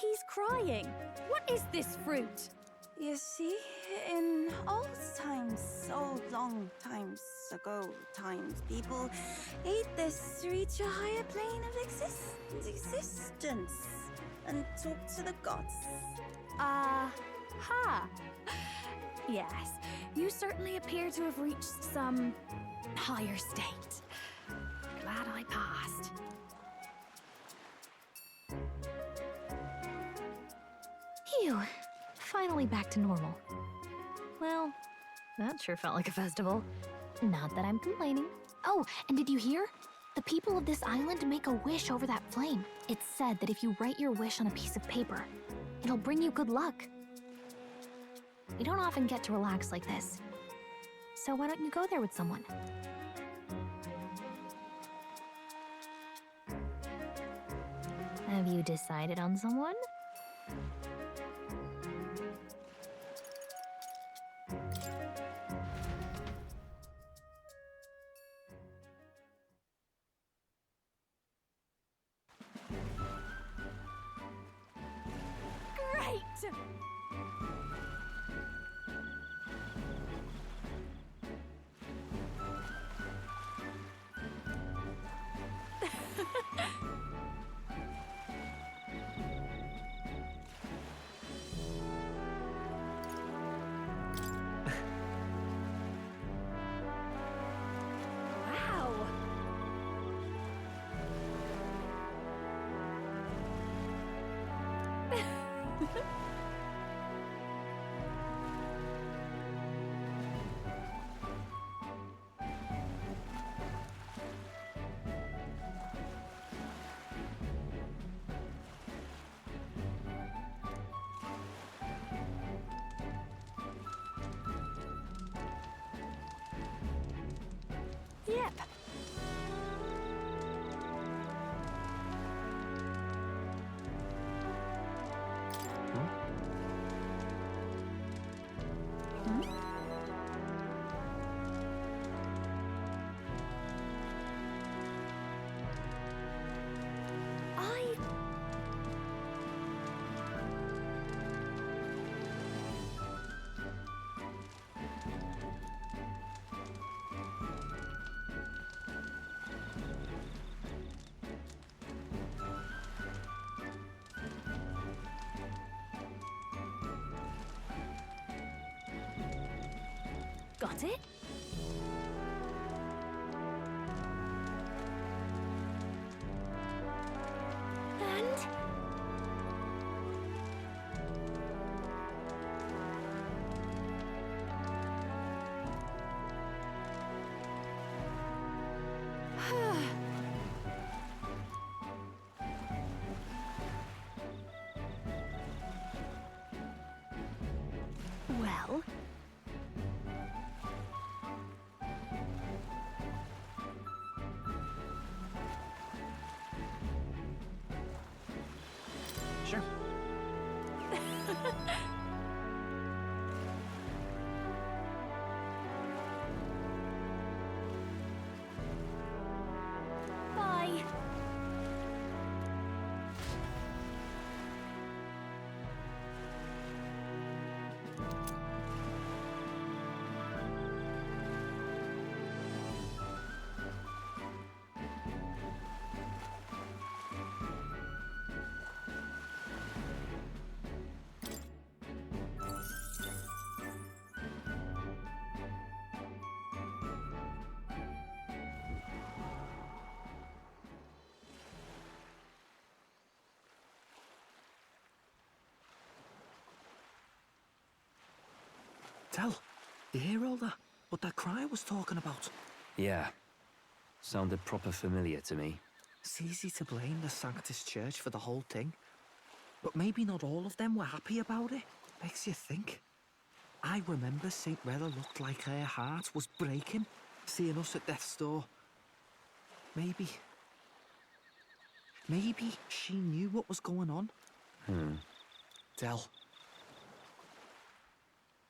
he's crying. What is this fruit? You see, in old times, so long times ago, people ate this to reach a higher plane of existence and talk to the gods. Ha! Yes, you certainly appear to have reached some higher state. Glad I passed. Phew. Finally back to normal. Well, that sure felt like a festival. Not that I'm complaining. Oh, and did you hear? The people of this island make a wish over that flame. It's said that if you write your wish on a piece of paper, it'll bring you good luck. We don't often get to relax like this. So why don't you go there with someone? Have you decided on someone? Great! Wow! Yep. Got it? And... well... Sure. Bye. Tell, you hear all that? What that cry was talking about? Yeah. Sounded proper familiar to me. It's easy to blame the Sanctus Church for the whole thing. But maybe not all of them were happy about it. Makes you think. I remember St. Rella looked like her heart was breaking, seeing us at death's door. Maybe she knew what was going on. Del,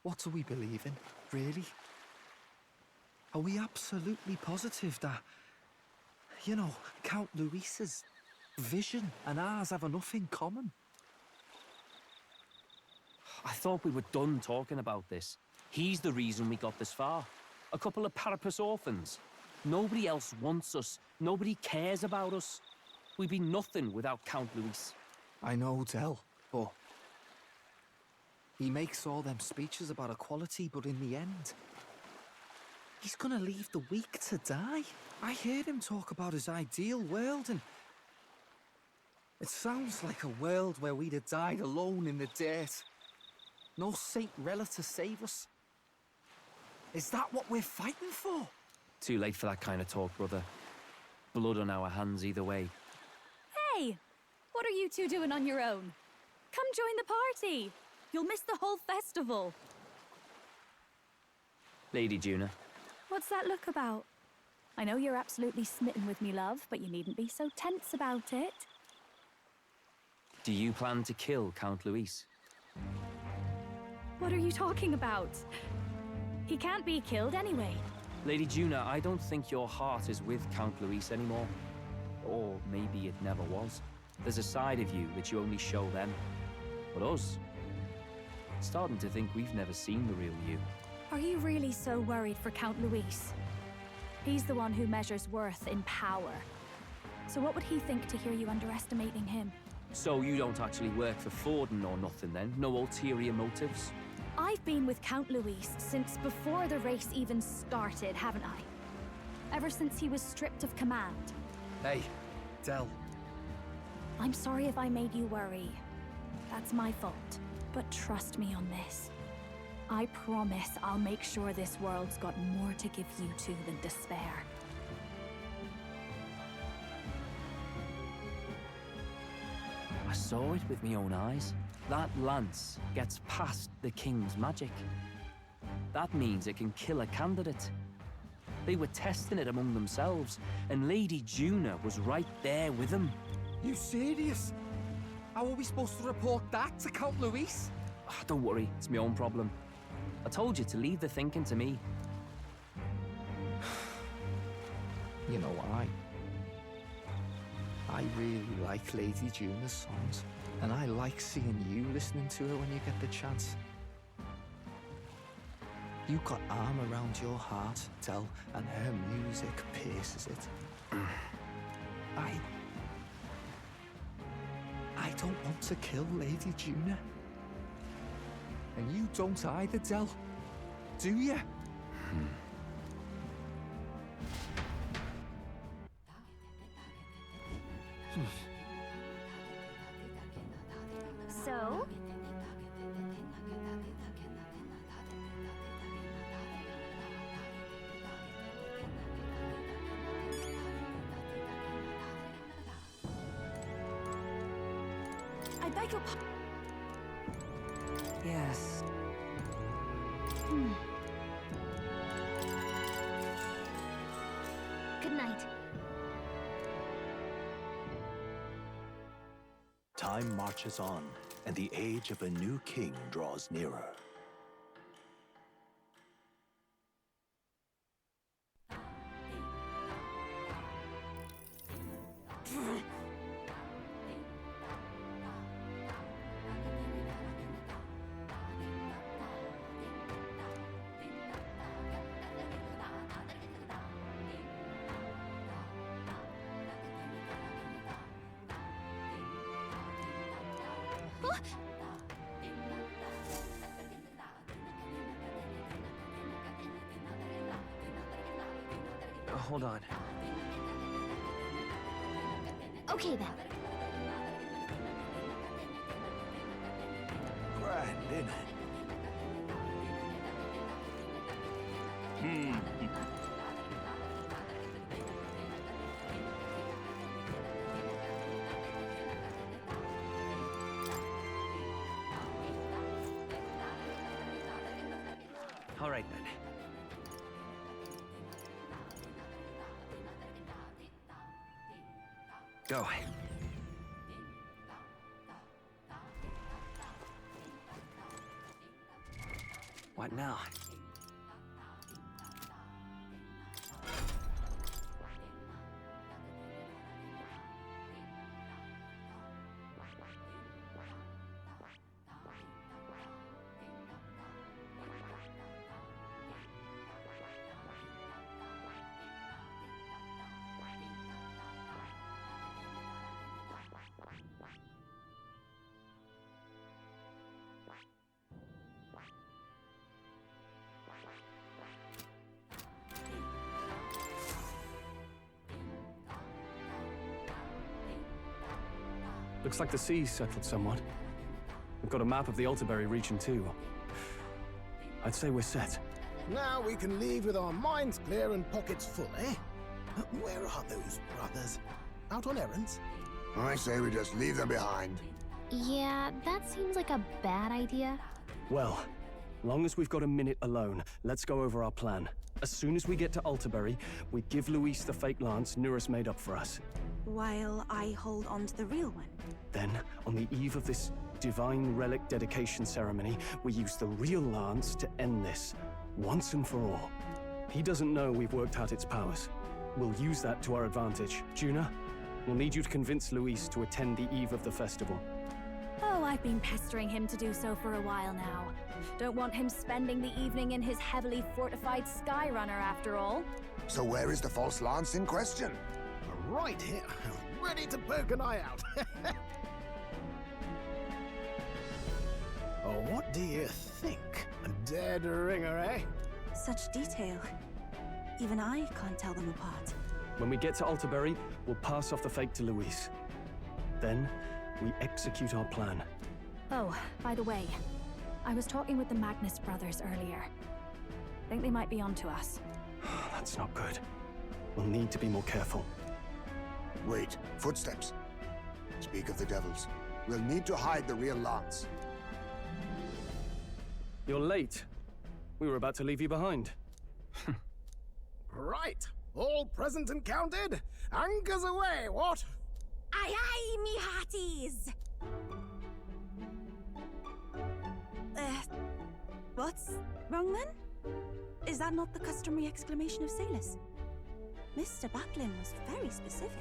what do we believe in, really? Are we absolutely positive that, you know, Count Luis's vision and ours have enough in common? I thought we were done talking about this. He's the reason we got this far. A couple of parapus orphans. Nobody else wants us. Nobody cares about us. We'd be nothing without Count Luis. I know, Del, but... he makes all them speeches about equality, but in the end... he's gonna leave the weak to die. I heard him talk about his ideal world, and... it sounds like a world where we'd have died alone in the dirt. No Saint Rella to save us. Is that what we're fighting for? Too late for that kind of talk, brother. Blood on our hands either way. Hey! What are you two doing on your own? Come join the party! You'll miss the whole festival. Lady Juna. What's that look about? I know you're absolutely smitten with me, love, but you needn't be so tense about it. Do you plan to kill Count Luis? What are you talking about? He can't be killed anyway. Lady Juna, I don't think your heart is with Count Luis anymore. Or maybe it never was. There's a side of you that you only show them. But us? Starting to think we've never seen the real you. Are you really so worried for Count Luis? He's the one who measures worth in power. So what would he think to hear you underestimating him? So you don't actually work for Forden or nothing then? No ulterior motives? I've been with Count Luis since before the race even started, haven't I? Ever since he was stripped of command. Hey, Del. I'm sorry if I made you worry. That's my fault. But trust me on this. I promise I'll make sure this world's got more to give you two than despair. I saw it with my own eyes. That lance gets past the king's magic. That means it can kill a candidate. They were testing it among themselves, and Lady Juna was right there with them. You serious? How are we supposed to report that to Count Luis? Don't worry, it's my own problem. I told you to leave the thinking to me. You know, I really like Lady Juna's songs, and I like seeing you listening to her when you get the chance. You got arm around your heart, Del, and her music pierces it. I don't want to kill Lady Juna. And you don't either, Del. Do you? So? I beg your pardon. Yes. Good night. Time marches on, and the age of a new king draws nearer. Hold on. Okay then. Grand, isn't it? All right then. Go. What now? Looks like the sea's settled somewhat. We've got a map of the Alterberry region too. I'd say we're set. Now we can leave with our minds clear and pockets full, eh? Where are those brothers? Out on errands? I say we just leave them behind. Yeah, that seems like a bad idea. Well, long as we've got a minute alone, let's go over our plan. As soon as we get to Alterberry, we give Luis the fake lance Nurus made up for us. While I hold on to the real one. Then, on the eve of this divine relic dedication ceremony, we use the real lance to end this, once and for all. He doesn't know we've worked out its powers. We'll use that to our advantage. Juna, we'll need you to convince Luis to attend the eve of the festival. Oh, I've been pestering him to do so for a while now. Don't want him spending the evening in his heavily fortified Skyrunner after all. So where is the false lance in question? Right here, ready to poke an eye out. Oh, what do you think? A dead ringer, eh? Such detail. Even I can't tell them apart. When we get to Alterberry, we'll pass off the fake to Luis. Then, we execute our plan. Oh, by the way, I was talking with the Magnus brothers earlier. Think they might be onto us. That's not good. We'll need to be more careful. Wait, footsteps. Speak of the devils. We'll need to hide the real lance. You're late. We were about to leave you behind. Right, all present and counted? Anchors away, what? Aye aye, me hearties! What's wrong then? Is that not the customary exclamation of sailors? Mr. Butlin was very specific.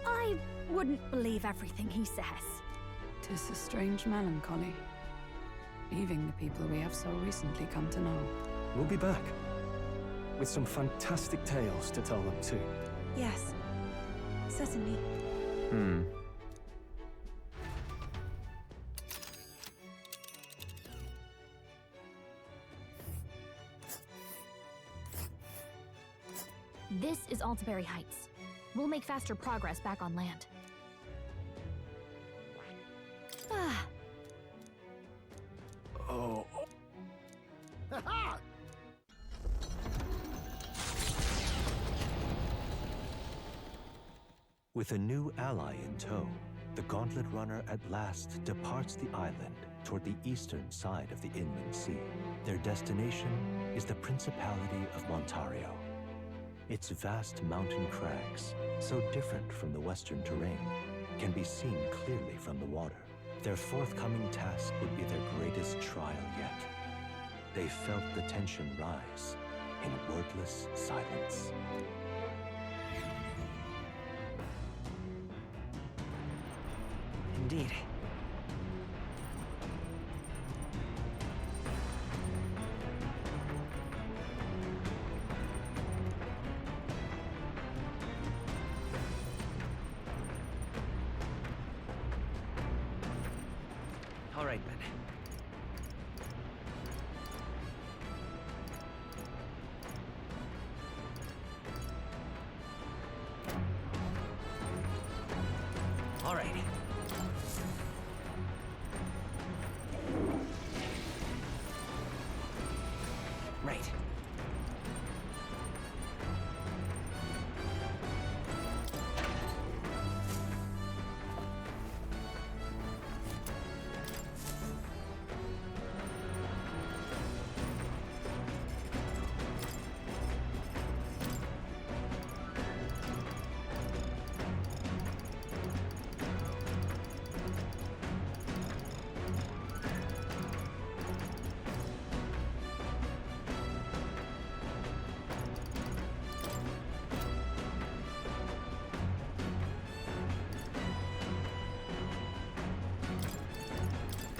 I wouldn't believe everything he says. 'Tis a strange melancholy, leaving the people we have so recently come to know. We'll be back. With some fantastic tales to tell them too. Yes, certainly. This is Altaberry Heights. We'll make faster progress back on land. Ah, Oh. Ha-ha! With a new ally in tow, the Gauntlet Runner at last departs the island toward the eastern side of the inland sea. Their destination is the Principality of Montario. Its vast mountain crags, so different from the western terrain, can be seen clearly from the water. Their forthcoming task would be their greatest trial yet. They felt the tension rise in wordless silence. Indeed. All right, then. All right. Right.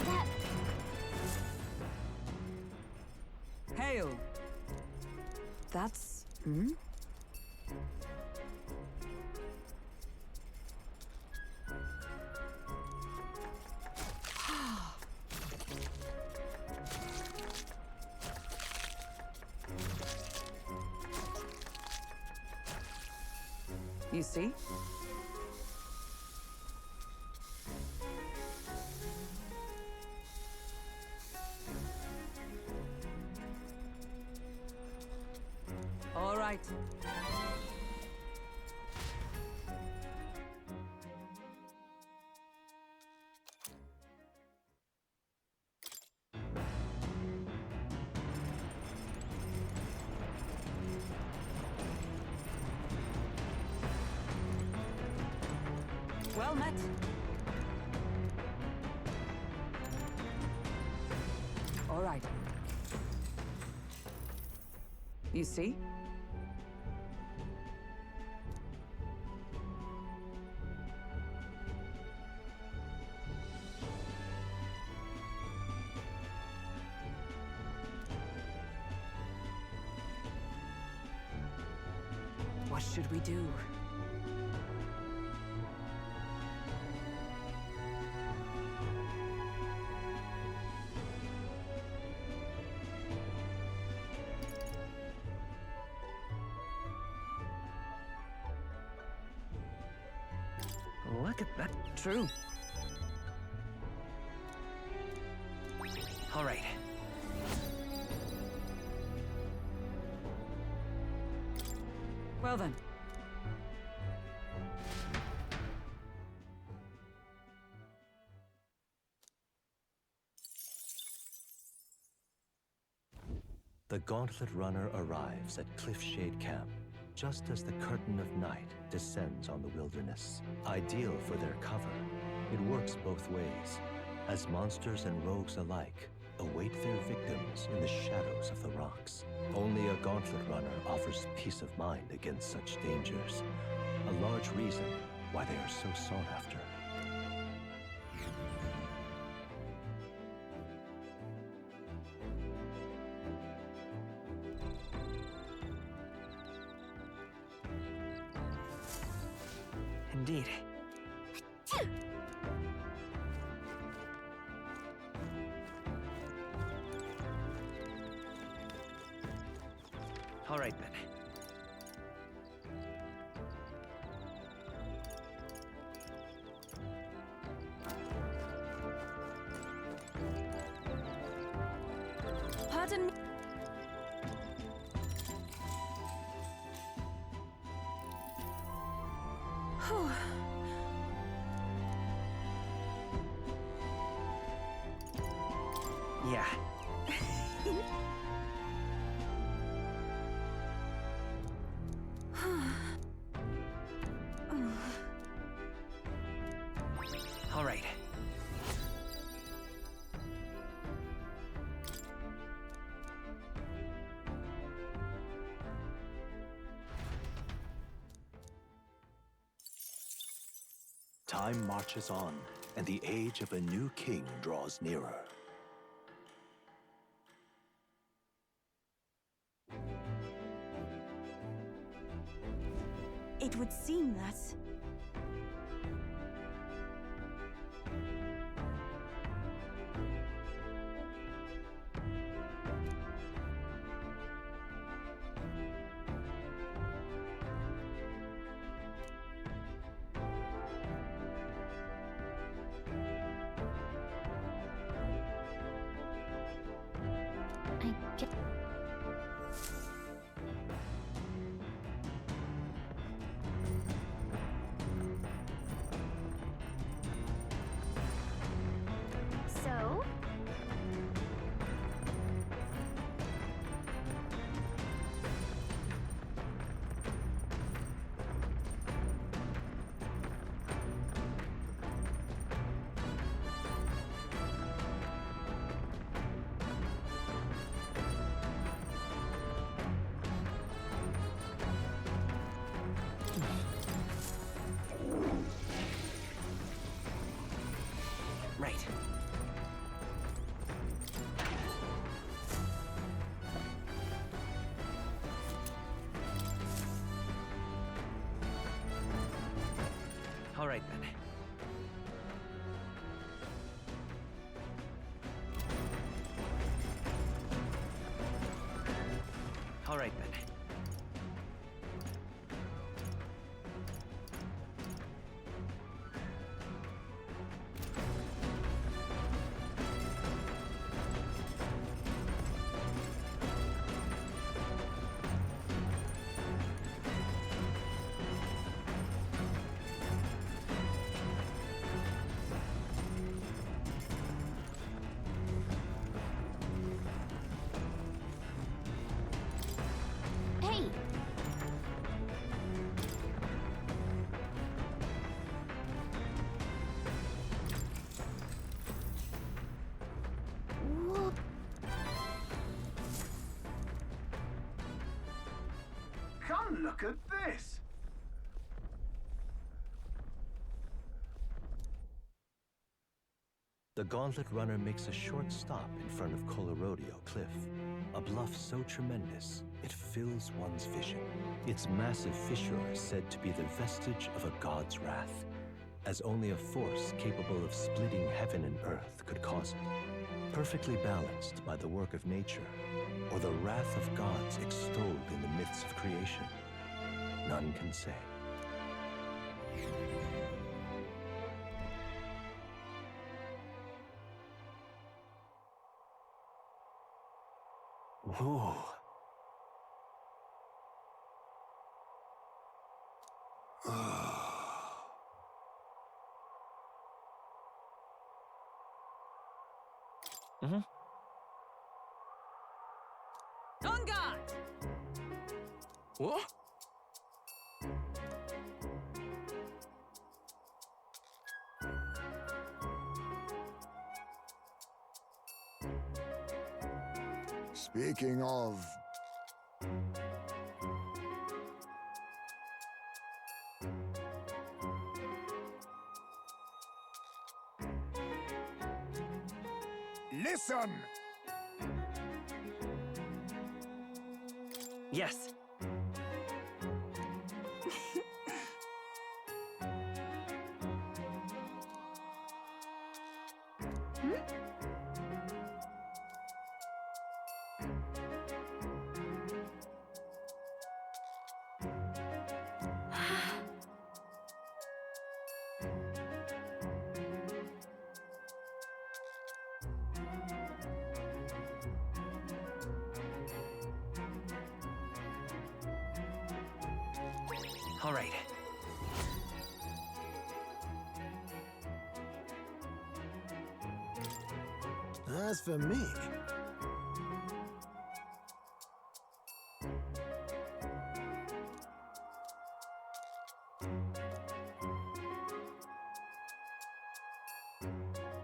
that... Hail! That's... You see? right. Well met. All right. You see? What should we do? Look at that. True. All right. Well then. The Gauntlet Runner arrives at Cliffshade Camp just as the curtain of night descends on the wilderness. Ideal for their cover, it works both ways, as monsters and rogues alike await their victims in the shadows of the rocks. Only a Gauntlet Runner offers peace of mind against such dangers, a large reason why they are so sought after. Indeed. All right, then. Pardon me. Whew. Yeah. All right. Time marches on, and the age of a new king draws nearer. It would seem that... I get. So? Right. All right, then. All right, then. Look at this! The Gauntlet Runner makes a short stop in front of Colorodeo Cliff, a bluff so tremendous it fills one's vision. Its massive fissure is said to be the vestige of a god's wrath, as only a force capable of splitting heaven and earth could cause it. Perfectly balanced by the work of nature, or the wrath of gods extolled in the myths of creation, none can say. Whoa. On guard! What? Speaking of... Listen! Yes. All right. As for me,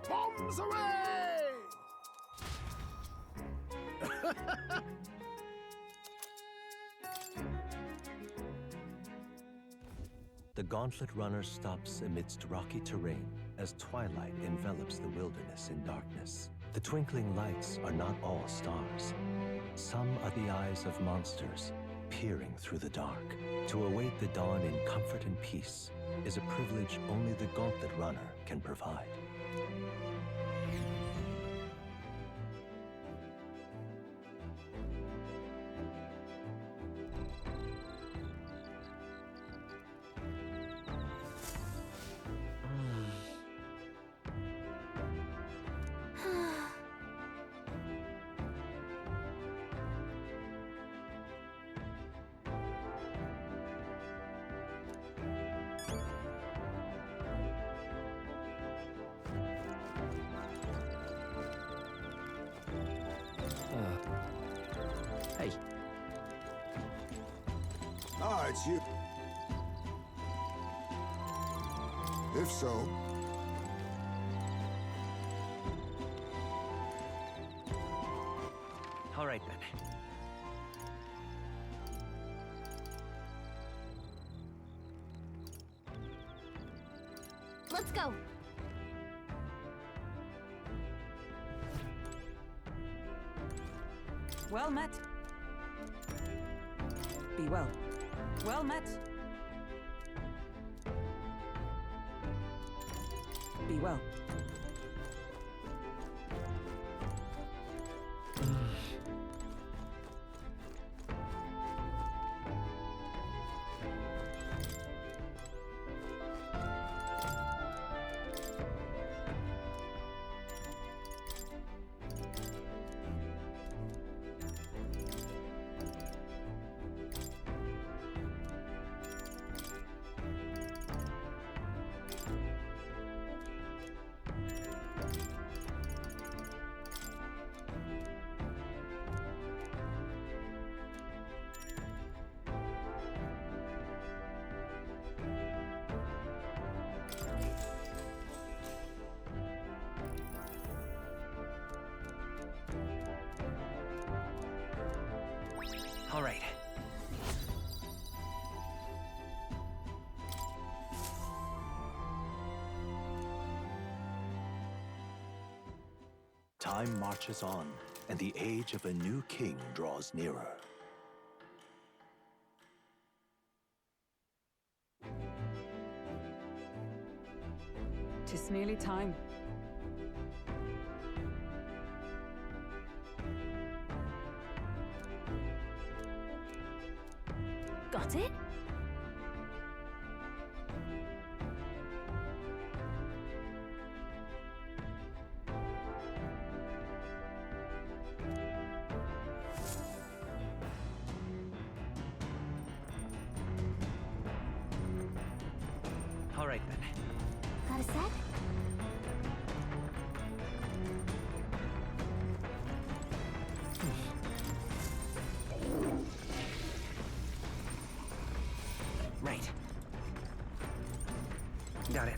Bombs away! The Gauntlet Runner stops amidst rocky terrain as twilight envelops the wilderness in darkness. The twinkling lights are not all stars. Some are the eyes of monsters peering through the dark. To await the dawn in comfort and peace is a privilege only the Gauntlet Runner can provide. Hey. Ah, it's you. If so... All right, then. Let's go. Well met. Be well. Well met. Be well. All right. Time marches on, and the age of a new king draws nearer. "'Tis nearly time. Got it? All right then. Got a set? Right. Got it.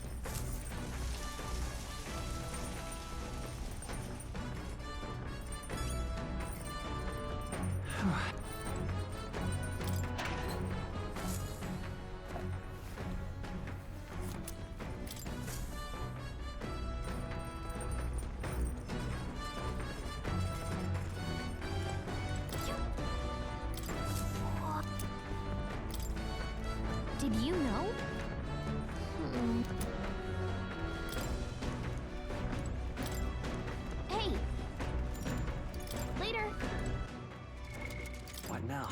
Did you know? Hey! Later! What now?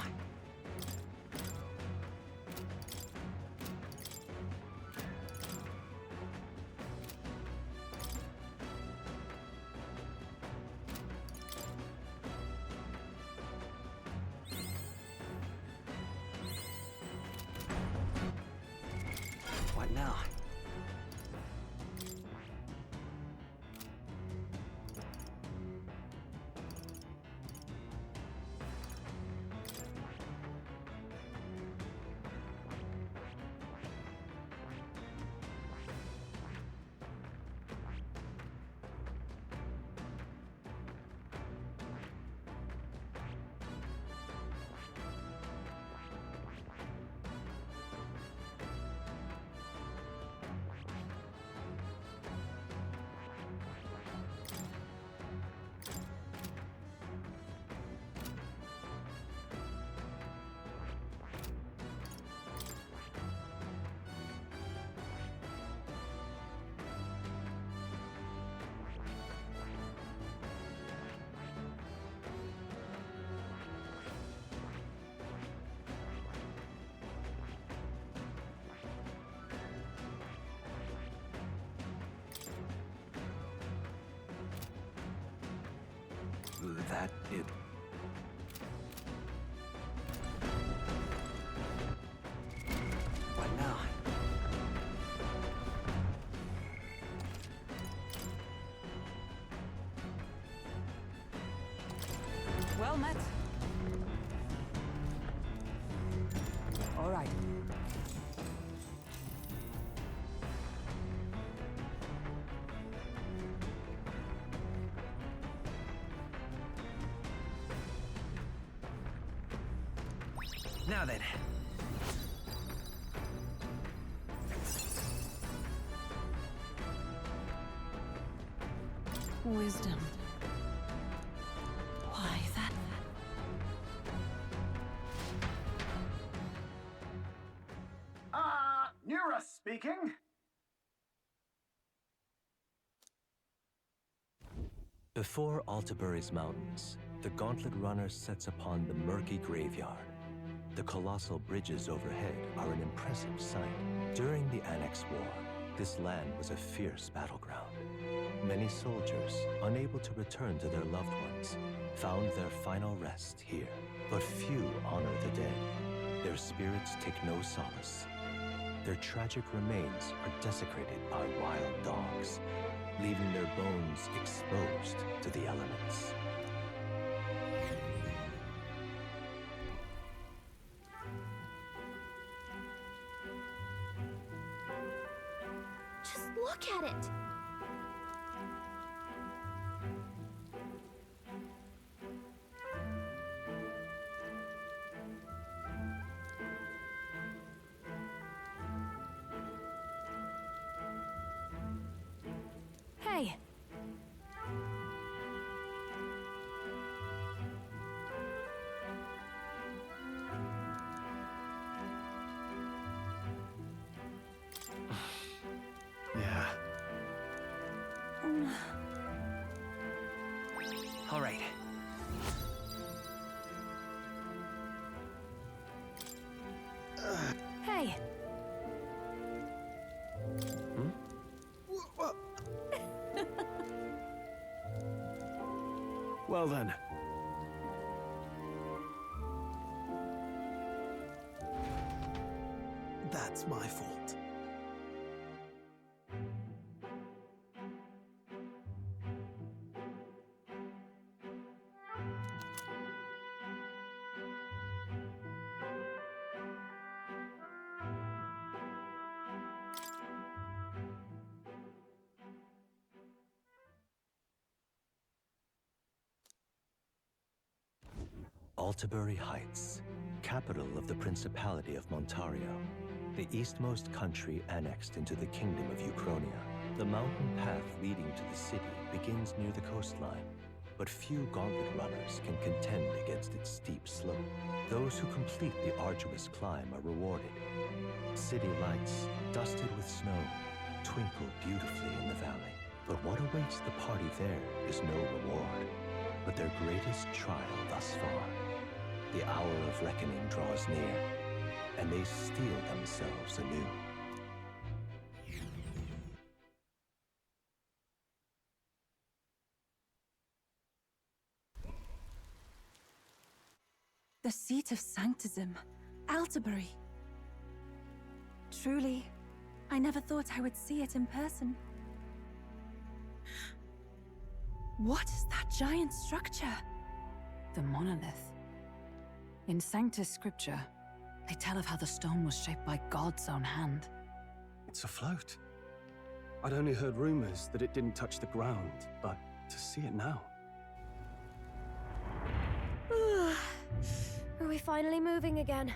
What now? That it. What now? Well met. All right. Now then. Wisdom. Why, that... Nura speaking. Before Altabury's mountains, the Gauntlet Runner sets upon the murky graveyard. The colossal bridges overhead are an impressive sight. During the Annex War, this land was a fierce battleground. Many soldiers, unable to return to their loved ones, found their final rest here. But few honor the dead. Their spirits take no solace. Their tragic remains are desecrated by wild dogs, leaving their bones exposed to the elements. Just look at it! Hey, Well then. That's my fault. Altabury Heights, capital of the Principality of Montario, the eastmost country annexed into the Kingdom of Uchronia. The mountain path leading to the city begins near the coastline, but few gauntlet runners can contend against its steep slope. Those who complete the arduous climb are rewarded. City lights, dusted with snow, twinkle beautifully in the valley. But what awaits the party there is no reward, but their greatest trial thus far. The hour of reckoning draws near, and they steel themselves anew. The seat of sanctism, Altabury. Truly, I never thought I would see it in person. What is that giant structure? The monolith. In Sanctus Scripture, they tell of how the stone was shaped by God's own hand. It's afloat. I'd only heard rumors that it didn't touch the ground, but to see it now. Are we finally moving again?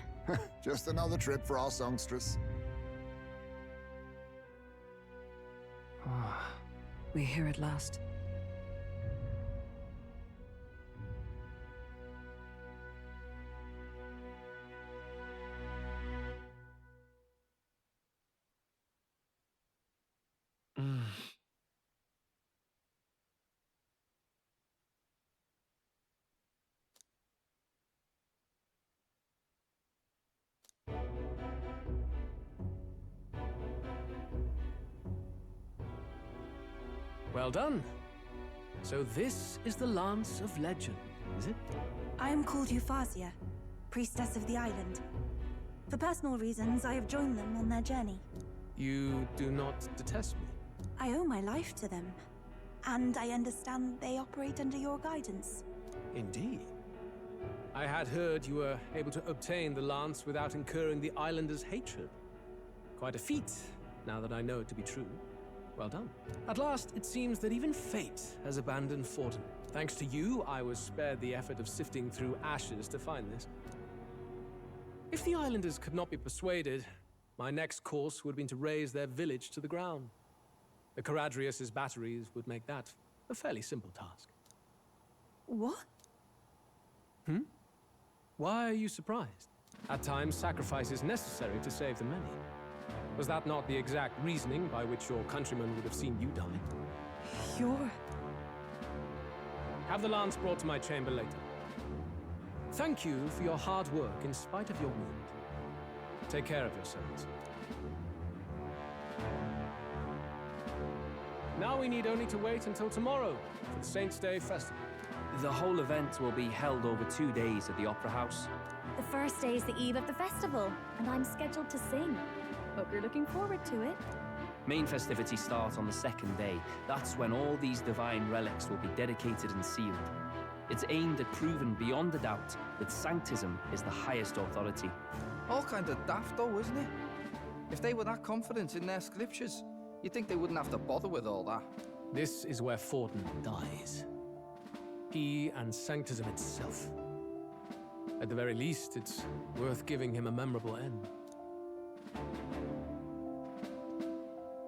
Just another trip for our songstress. We're here at last. Well done. So this is the Lance of Legend, is it? I am called Euphrasia, priestess of the island. For personal reasons, I have joined them on their journey. You do not detest me? I owe my life to them, and I understand they operate under your guidance. Indeed. I had heard you were able to obtain the lance without incurring the islanders' hatred. Quite a feat, now that I know it to be true. Well done. At last, it seems that even fate has abandoned Fortin. Thanks to you, I was spared the effort of sifting through ashes to find this. If the islanders could not be persuaded, my next course would have been to raze their village to the ground. The Caradrius' batteries would make that a fairly simple task. What? Why are you surprised? At times, sacrifice is necessary to save the many. Was that not the exact reasoning by which your countrymen would have seen you die? You're... Have the lance brought to my chamber later. Thank you for your hard work in spite of your wound. Take care of yourselves. Now we need only to wait until tomorrow for the Saints' Day Festival. The whole event will be held over 2 days at the Opera House. The first day is the eve of the festival, and I'm scheduled to sing. Hope you're looking forward to it. Main festivities start on the second day. That's when all these divine relics will be dedicated and sealed. It's aimed at proving beyond a doubt that sanctism is the highest authority. All kind of daft though, isn't it? If they were that confident in their scriptures, you'd think they wouldn't have to bother with all that. This is where Fortin dies. He and sanctism itself. At the very least, it's worth giving him a memorable end.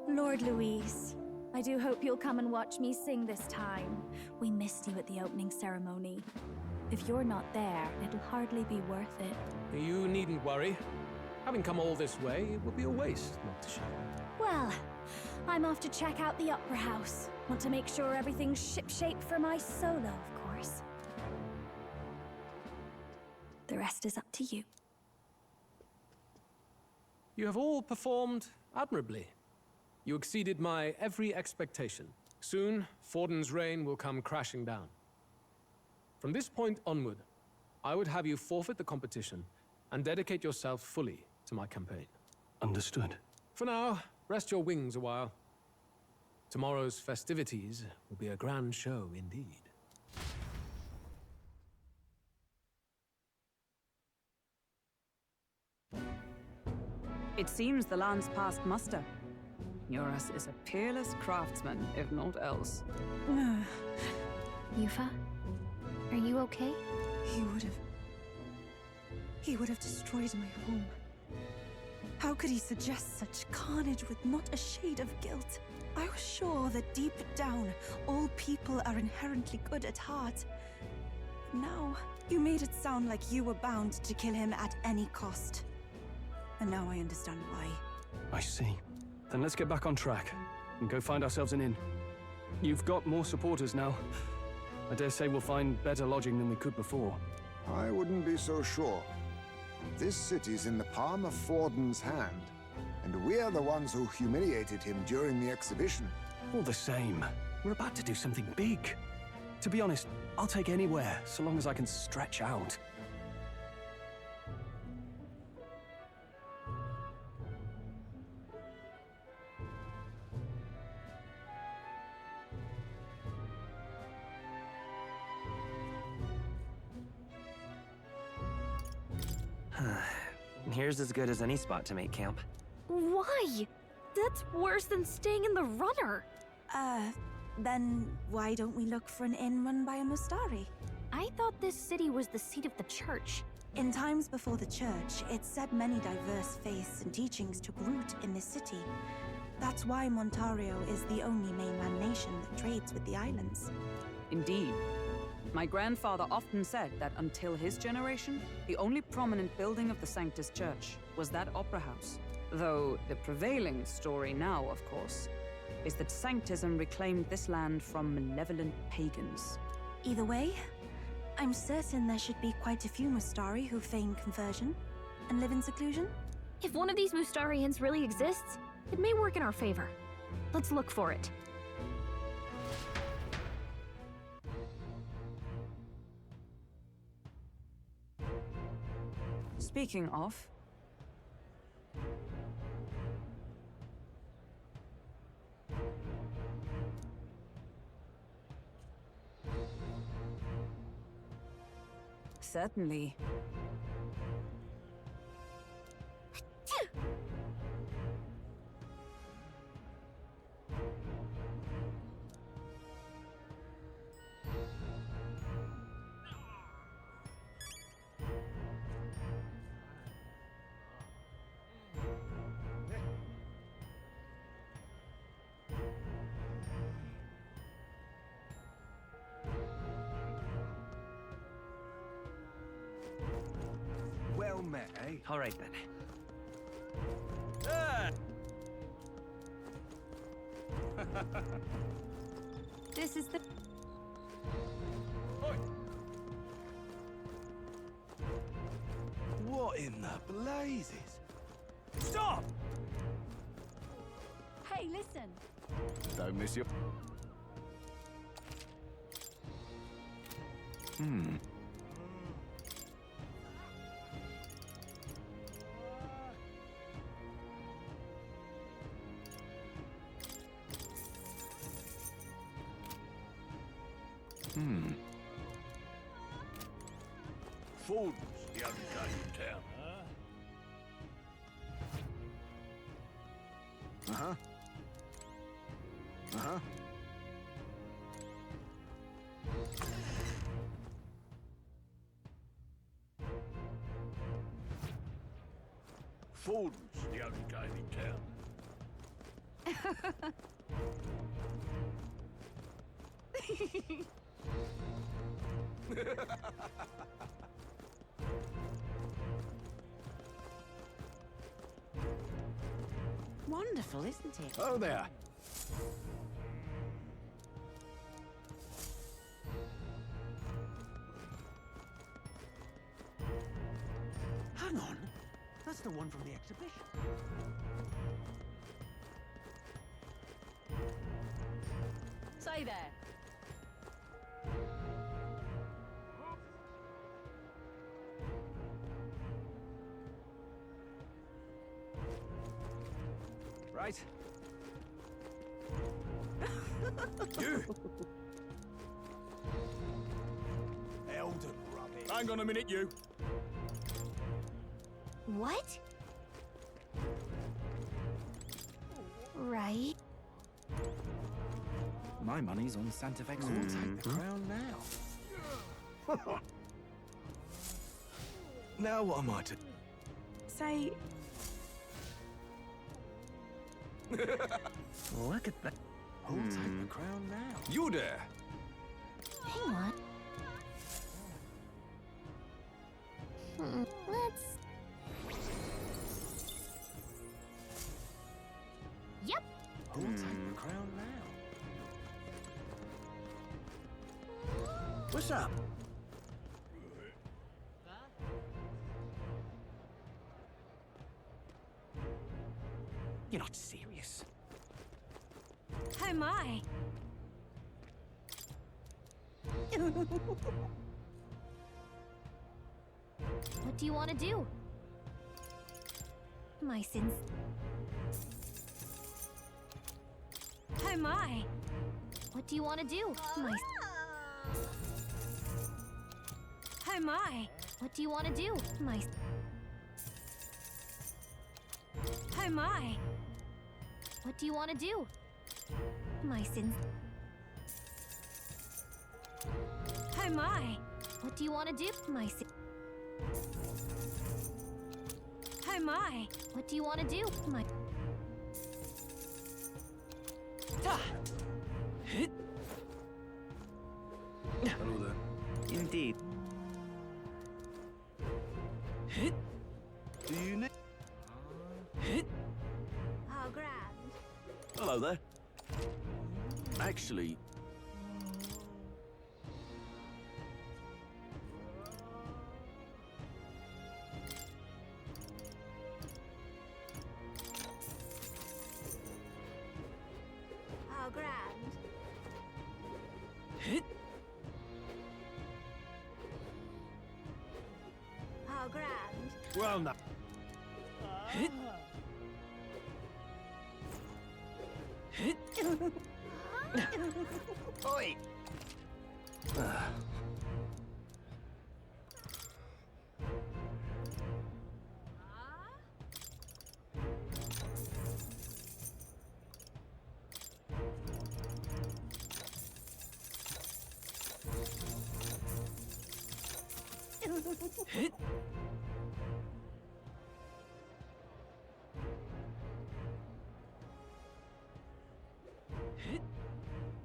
Lord Louise, I do hope you'll come and watch me sing this time. We missed you at the opening ceremony. If you're not there, it'll hardly be worth it. You needn't worry. Having come all this way, it would be a waste not to show. Well, I'm off to check out the Opera House. Want to make sure everything's shipshape for my solo, of course. The rest is up to you. You have all performed admirably. You exceeded my every expectation. Soon, Fortin's reign will come crashing down. From this point onward, I would have you forfeit the competition and dedicate yourself fully to my campaign. Understood. For now, rest your wings a while. Tomorrow's festivities will be a grand show indeed. It seems the land's past muster. Eurus is a peerless craftsman, if not else. Yufa, are you okay? He would have destroyed my home. How could he suggest such carnage with not a shade of guilt? I was sure that deep down, all people are inherently good at heart. Now, you made it sound like you were bound to kill him at any cost. And now I understand why. I see. Then let's get back on track and go find ourselves an inn. You've got more supporters now. I dare say we'll find better lodging than we could before. I wouldn't be so sure. This city's in the palm of Forden's hand, and we're the ones who humiliated him during the exhibition. All the same, we're about to do something big. To be honest, I'll take anywhere, so long as I can stretch out. Here's as good as any spot to make camp. Why? That's worse than staying in the runner. Then why don't we look for an inn run by a Mustari? I thought this city was the seat of the church. In times before the church, it said many diverse faiths and teachings took root in this city. That's why Montario is the only mainland nation that trades with the islands. Indeed. My grandfather often said that until his generation, the only prominent building of the Sanctus Church was that opera house. Though the prevailing story now, of course, is that Sanctism reclaimed this land from malevolent pagans. Either way, I'm certain there should be quite a few Mustari who feign conversion and live in seclusion. If one of these Mustarians really exists, it may work in our favor. Let's look for it. Speaking of... Certainly. Well met, eh? All right, then. This is the... What in the blazes? Stop! Hey, listen! Don't miss your... Forden's the only game in town. Uh-huh. Uh-huh. Forden's the only game in town. Wonderful, isn't it? Oh, there. Hang on. That's the one from the exhibition. Say there. right? You! Elden rubbish. Hang on a minute, you. What? Right. My money's on Santa Vex. I'll take the crown now. Now what am I to... Say, Look at that. I'll take the crown now. You there! Hang on. Let's... Yep. I'll take the crown now. What's up? You're not serious. Oh my! What do you want to do? My sins. Oh my! What do you want to do? My... Oh my! What do you want to do? My... Oh my! What do you want to do? My sins. Oh my! What do you want to do? My sins. Oh my! What do you want to do? My... Hello there. Indeed. Do you need... How grand. Hello there. Actually, How grand. How grand. well, no. Oi!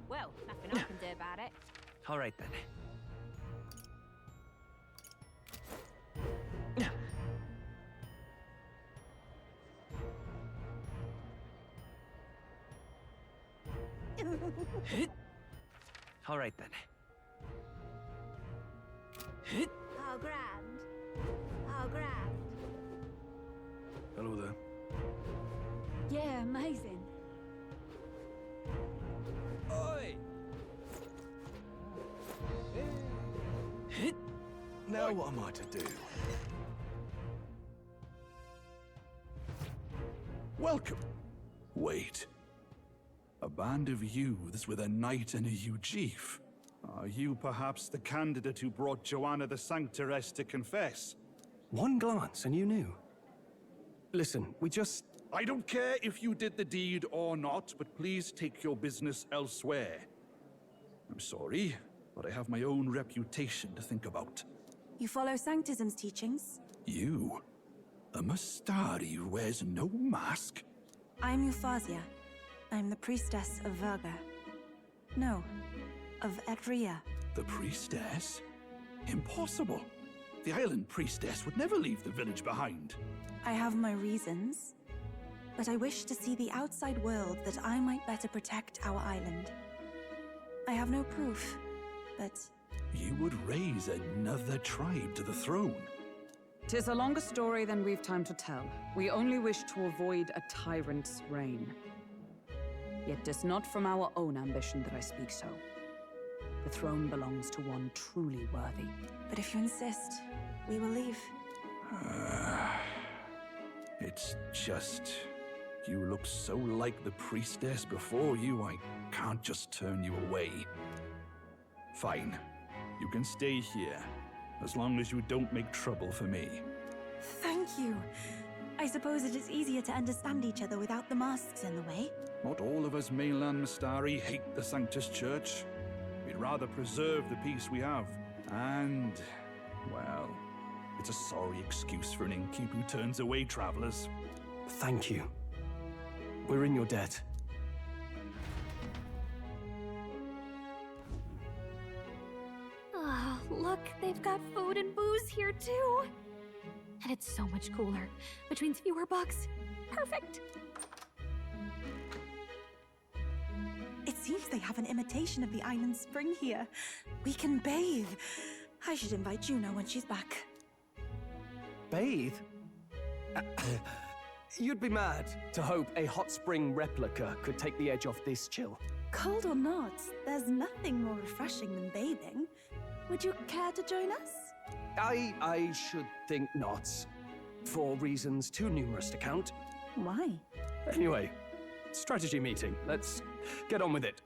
Well, nothing I can do about it. All right then. All right then. How grand. How grand. Hello there. Yeah, amazing. Oi! Now what am I to do? Welcome. Wait. A band of youths with a knight and a huge chief. Are you perhaps the candidate who brought Joanna the Sanctoress to confess? One glance and you knew. Listen, we just... I don't care if you did the deed or not, but please take your business elsewhere. I'm sorry, but I have my own reputation to think about. you follow Sanctism's teachings? You? A Mustari who wears no mask? I'm Euphausia. I'm the priestess of Verga. No, of Etria. The priestess? Impossible. The island priestess would never leave the village behind. I have my reasons, but I wish to see the outside world that I might better protect our island. I have no proof, but... You would raise another tribe to the throne. 'Tis a longer story than we've time to tell. We only wish to avoid a tyrant's reign. Yet 'tis not from our own ambition that I speak so. The throne belongs to one truly worthy. But if you insist, we will leave. It's just... You look so like the priestess before you, I can't just turn you away. Fine. You can stay here, as long as you don't make trouble for me. Thank you. I suppose it is easier to understand each other without the masks in the way. Not all of us mainland Mistari hate the Sanctus Church. We'd rather preserve the peace we have. And, well, it's a sorry excuse for an innkeep who turns away travelers. Thank you. We're in your debt. Ah, look, they've got food and booze here too. And it's so much cooler, which means fewer bugs. Perfect. It seems they have an imitation of the island spring here. We can bathe. I should invite Juno when she's back. Bathe? You'd be mad to hope a hot spring replica could take the edge off this chill. Cold or not, there's nothing more refreshing than bathing. Would you care to join us? I should think not. For reasons too numerous to count. Why? Anyway, strategy meeting. Let's get on with it.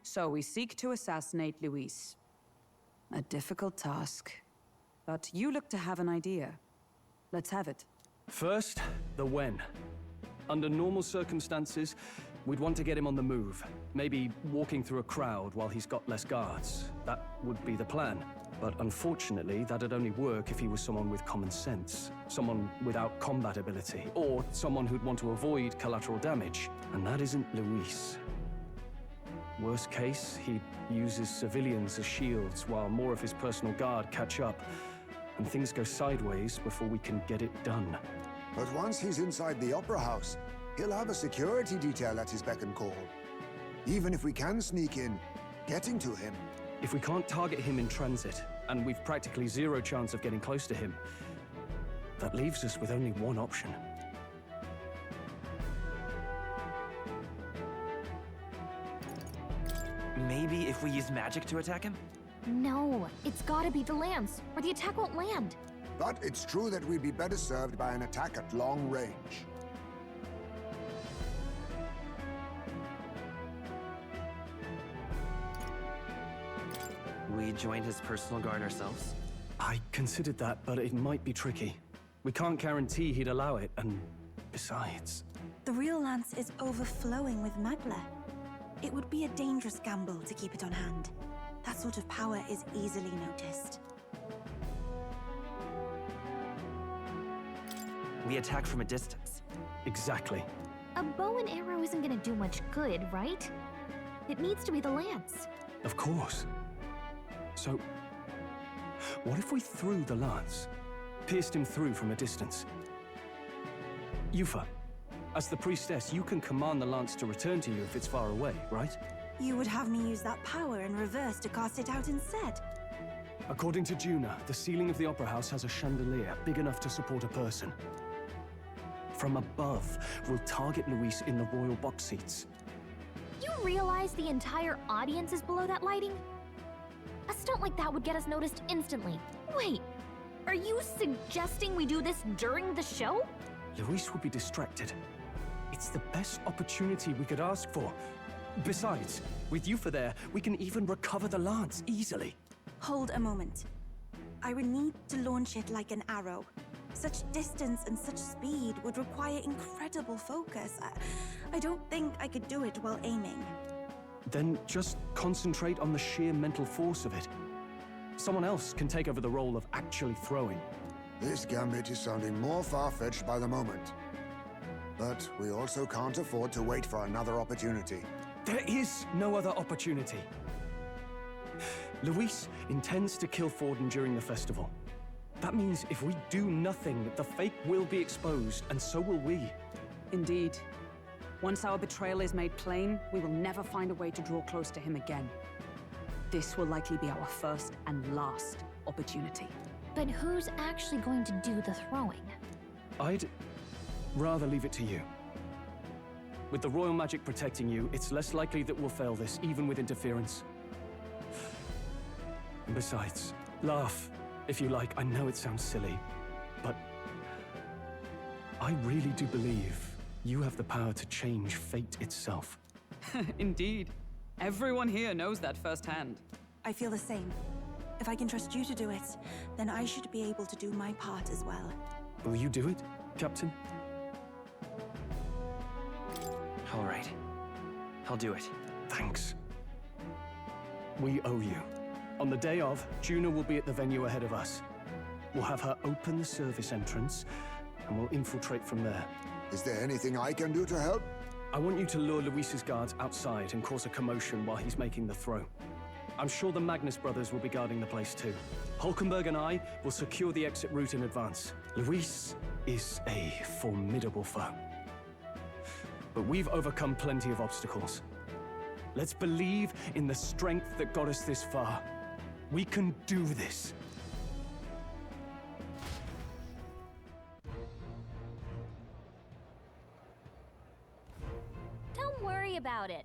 So we seek to assassinate Luis. A difficult task. But you look to have an idea. Let's have it. First, the when. Under normal circumstances, we'd want to get him on the move. Maybe walking through a crowd while he's got less guards. That would be the plan. But unfortunately, that'd only work if he was someone with common sense. Someone without combat ability. Or someone who'd want to avoid collateral damage. And that isn't Luis. Worst case, he'd use his civilians as shields while more of his personal guard catch up. And things go sideways before we can get it done. But once he's inside the Opera House, he'll have a security detail at his beck and call. Even if we can sneak in, getting to him. If we can't target him in transit, and we've practically zero chance of getting close to him, that leaves us with only one option. Maybe if we use magic to attack him? No, it's gotta be the lance, or the attack won't land. But it's true that we'd be better served by an attack at long range. We joined his personal guard ourselves? I considered that, but it might be tricky. We can't guarantee he'd allow it, and besides... The real lance is overflowing with magla. It would be a dangerous gamble to keep it on hand. That sort of power is easily noticed. We attack from a distance. Exactly. A bow and arrow isn't gonna do much good, right? It needs to be the lance. Of course. So, what if we threw the lance? Pierced him through from a distance? Yufa, as the priestess, you can command the lance to return to you if it's far away, right? You would have me use that power in reverse to cast it out instead. According to Juna, the ceiling of the Opera House has a chandelier big enough to support a person. From above, we'll target Luis in the royal box seats. You realize the entire audience is below that lighting? A stunt like that would get us noticed instantly. Wait, are you suggesting we do this during the show? Luis would be distracted. It's the best opportunity we could ask for. Besides, with Yufa there, we can even recover the lance easily. Hold a moment. I would need to launch it like an arrow. Such distance and such speed would require incredible focus. I don't think I could do it while aiming. Then just concentrate on the sheer mental force of it. Someone else can take over the role of actually throwing. This gambit is sounding more far-fetched by the moment. But we also can't afford to wait for another opportunity. There is no other opportunity. Luis intends to kill Forden during the festival. That means if we do nothing, the fake will be exposed, and so will we. Indeed. Once our betrayal is made plain, we will never find a way to draw close to him again. This will likely be our first and last opportunity. But who's actually going to do the throwing? I'd rather leave it to you. With the royal magic protecting you, it's less likely that we'll fail this, even with interference. And besides, laugh, if you like. I know it sounds silly, but I really do believe you have the power to change fate itself. Indeed. Everyone here knows that firsthand. I feel the same. If I can trust you to do it, then I should be able to do my part as well. Will you do it, Captain? All right. I'll do it. Thanks. We owe you. On the day of, Juna will be at the venue ahead of us. We'll have her open the service entrance, and we'll infiltrate from there. Is there anything I can do to help? I want you to lure Luis's guards outside and cause a commotion while he's making the throw. I'm sure the Magnus brothers will be guarding the place too. Hulkenberg and I will secure the exit route in advance. Luis is a formidable foe. But we've overcome plenty of obstacles. Let's believe in the strength that got us this far. We can do this. Don't worry about it.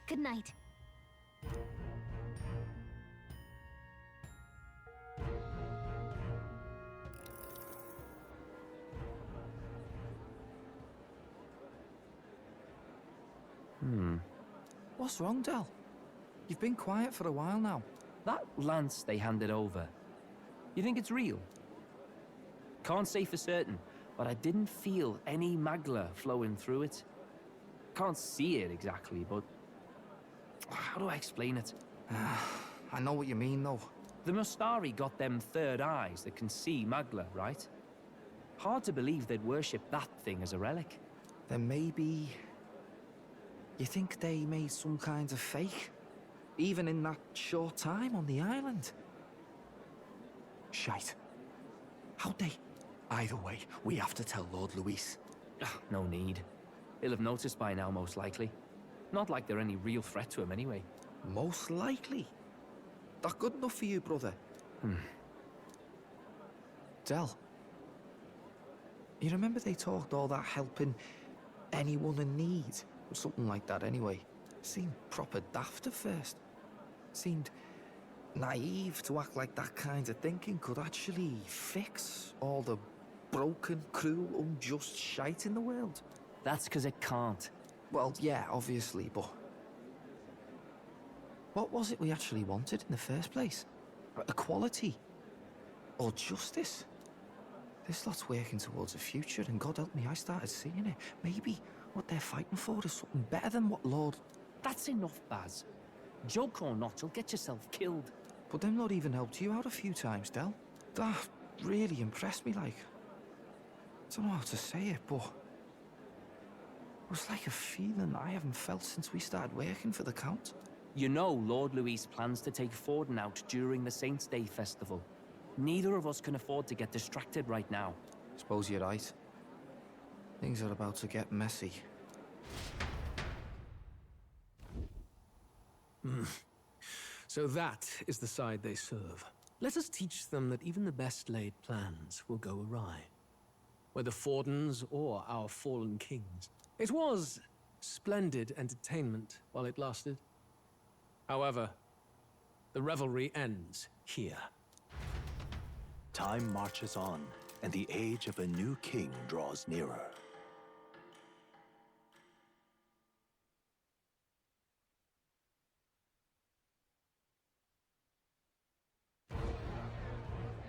Good night. What's wrong, Del? You've been quiet for a while now. That lance they handed over, you think it's real? Can't say for certain, but I didn't feel any magla flowing through it. Can't see it exactly, but how do I explain it? I know what you mean, though. The Mustari got them third eyes that can see magla, right? Hard to believe they'd worship that thing as a relic. Then maybe... You think they made some kind of fake? Even in that short time on the island? Shite. How'd they? Either way, we have to tell Lord Luis. No need. He'll have noticed by now, most likely. Not like they're any real threat to him anyway. Most likely? That good enough for you, brother? Del, you remember they talked all that helping anyone in need? Or something like that anyway. Seemed proper daft at first. Seemed naive to act like that kind of thinking could actually fix all the broken, cruel, unjust shite in the world. That's because it can't. Well, yeah, obviously, but... What was it we actually wanted in the first place? Equality? Or justice? This lot's working towards a future, and God help me, I started seeing it. Maybe what they're fighting for is something better than what Lord... That's enough, Baz. Joke or not, you'll get yourself killed. But them not even helped you out a few times, Del. That really impressed me, like... I don't know how to say it, but... It was like a feeling I haven't felt since we started working for the Count. You know Lord Luis plans to take Forden out during the Saints' Day festival. Neither of us can afford to get distracted right now. Suppose you're right. Things are about to get messy. So that is the side they serve. Let us teach them that even the best laid plans will go awry. Whether Fordens or our fallen kings. It was splendid entertainment while it lasted. However, the revelry ends here. Time marches on, and the age of a new king draws nearer.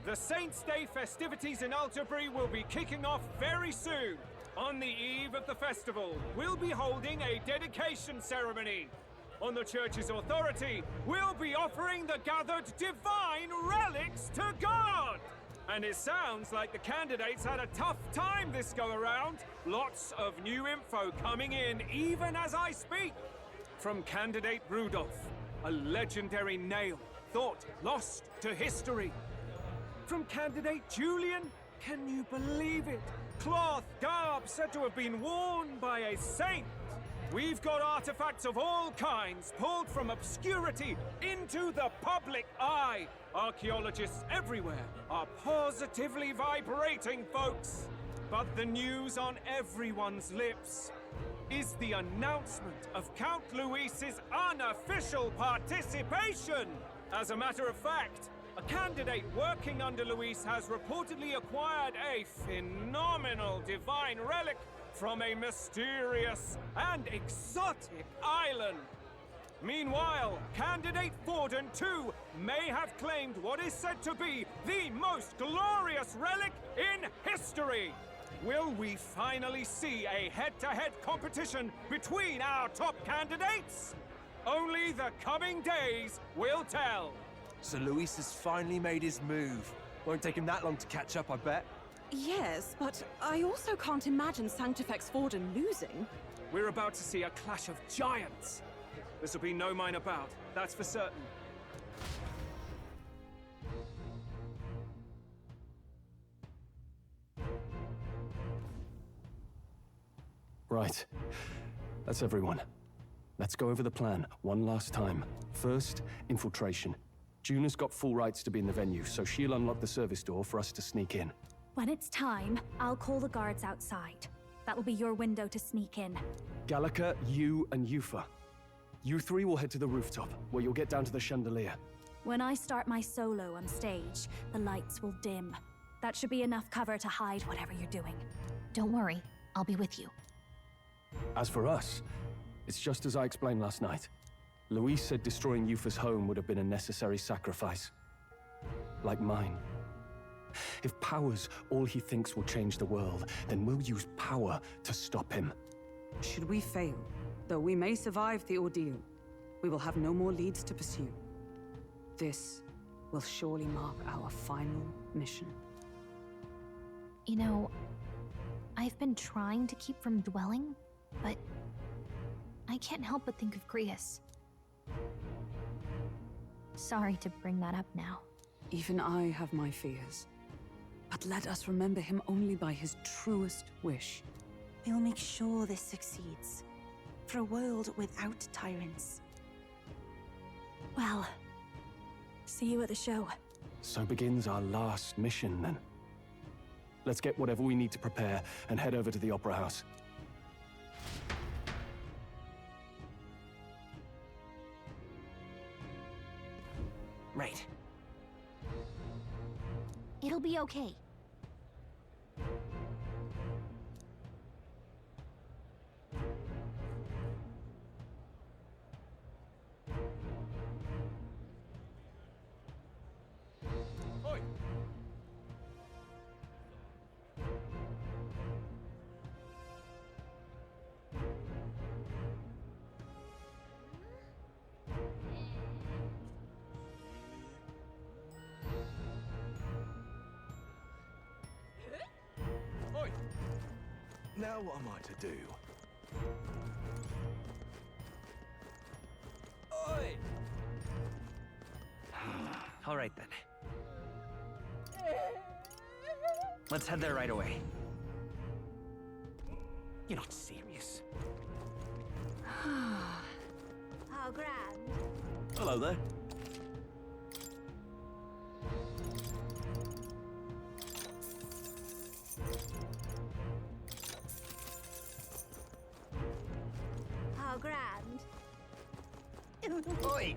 The Saints' Day festivities in Alderbury will be kicking off very soon. On the eve of the festival, we'll be holding a dedication ceremony. On the church's authority, we'll be offering the gathered divine relics to God! And it sounds like the candidates had a tough time this go-around. Lots of new info coming in even as I speak. From candidate Rudolph, a legendary nail, thought lost to history. from candidate Julian? Can you believe it? Cloth garb said to have been worn by a saint. We've got artifacts of all kinds pulled from obscurity into the public eye. Archaeologists everywhere are positively vibrating, folks. But the news on everyone's lips is the announcement of Count Luis's unofficial participation. As a matter of fact, a candidate working under Luis has reportedly acquired a phenomenal divine relic from a mysterious and exotic island. Meanwhile, candidate Forden, too, may have claimed what is said to be the most glorious relic in history. Will we finally see a head-to-head competition between our top candidates? Only the coming days will tell. So Luis has finally made his move. Won't take him that long to catch up, I bet. Yes, but I also can't imagine Sanctifex Forden losing. We're about to see a clash of giants. This'll be no minor bout, that's for certain. Right. That's everyone. Let's go over the plan one last time. First, infiltration. Juna's got full rights to be in the venue, so she'll unlock the service door for us to sneak in. When it's time, I'll call the guards outside. That'll be your window to sneak in. Gallica, you, and Yufa. You three will head to the rooftop, where you'll get down to the chandelier. When I start my solo on stage, the lights will dim. That should be enough cover to hide whatever you're doing. Don't worry, I'll be with you. As for us, it's just as I explained last night. Luis said destroying Yufa's home would have been a necessary sacrifice. Like mine. If power's all he thinks will change the world, then we'll use power to stop him. Should we fail, though we may survive the ordeal, we will have no more leads to pursue. This will surely mark our final mission. You know, I've been trying to keep from dwelling, but I can't help but think of Grius. Sorry to bring that up now. Even I have my fears. But let us remember him only by his truest wish. We'll make sure this succeeds. For a world without tyrants. Well, see you at the show. So begins our last mission, then. Let's get whatever we need to prepare and head over to the Opera House. Right. It'll be okay. Oi! Now what am I to do? Oi! All right, then. Let's head there right away. You're not serious. How grand. Hello there. How grand. Oi!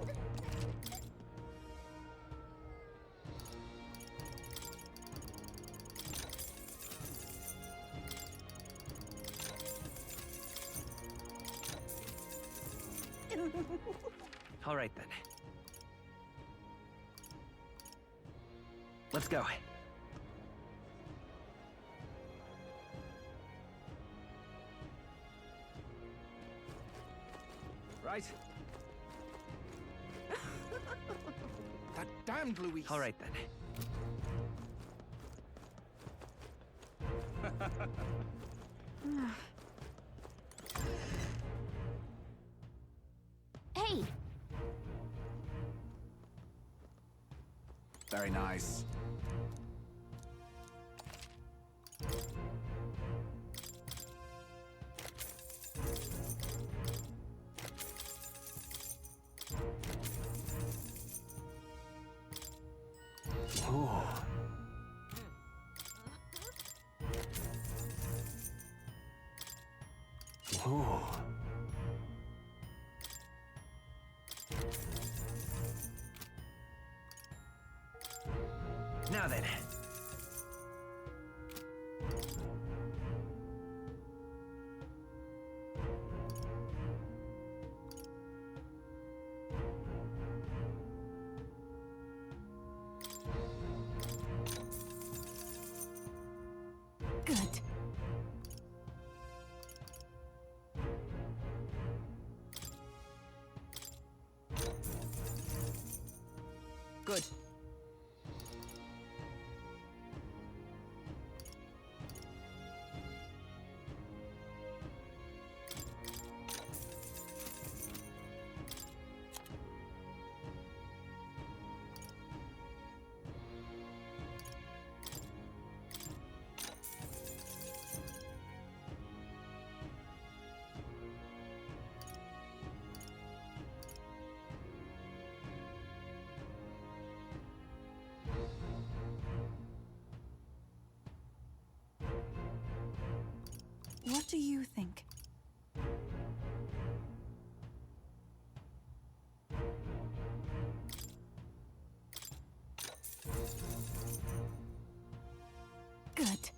All right, then. Let's go. Right. That damned Luis. All right, then. Hey! Very nice. Oh. Oh. Now then. Good. Good. What do you think? Good.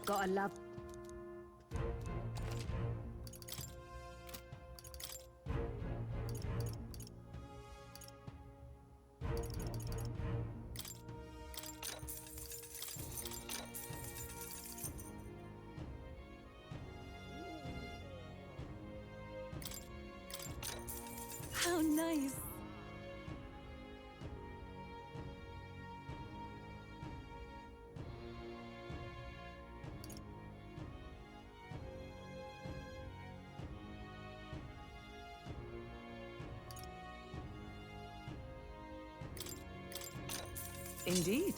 Gotta love. How nice. Indeed.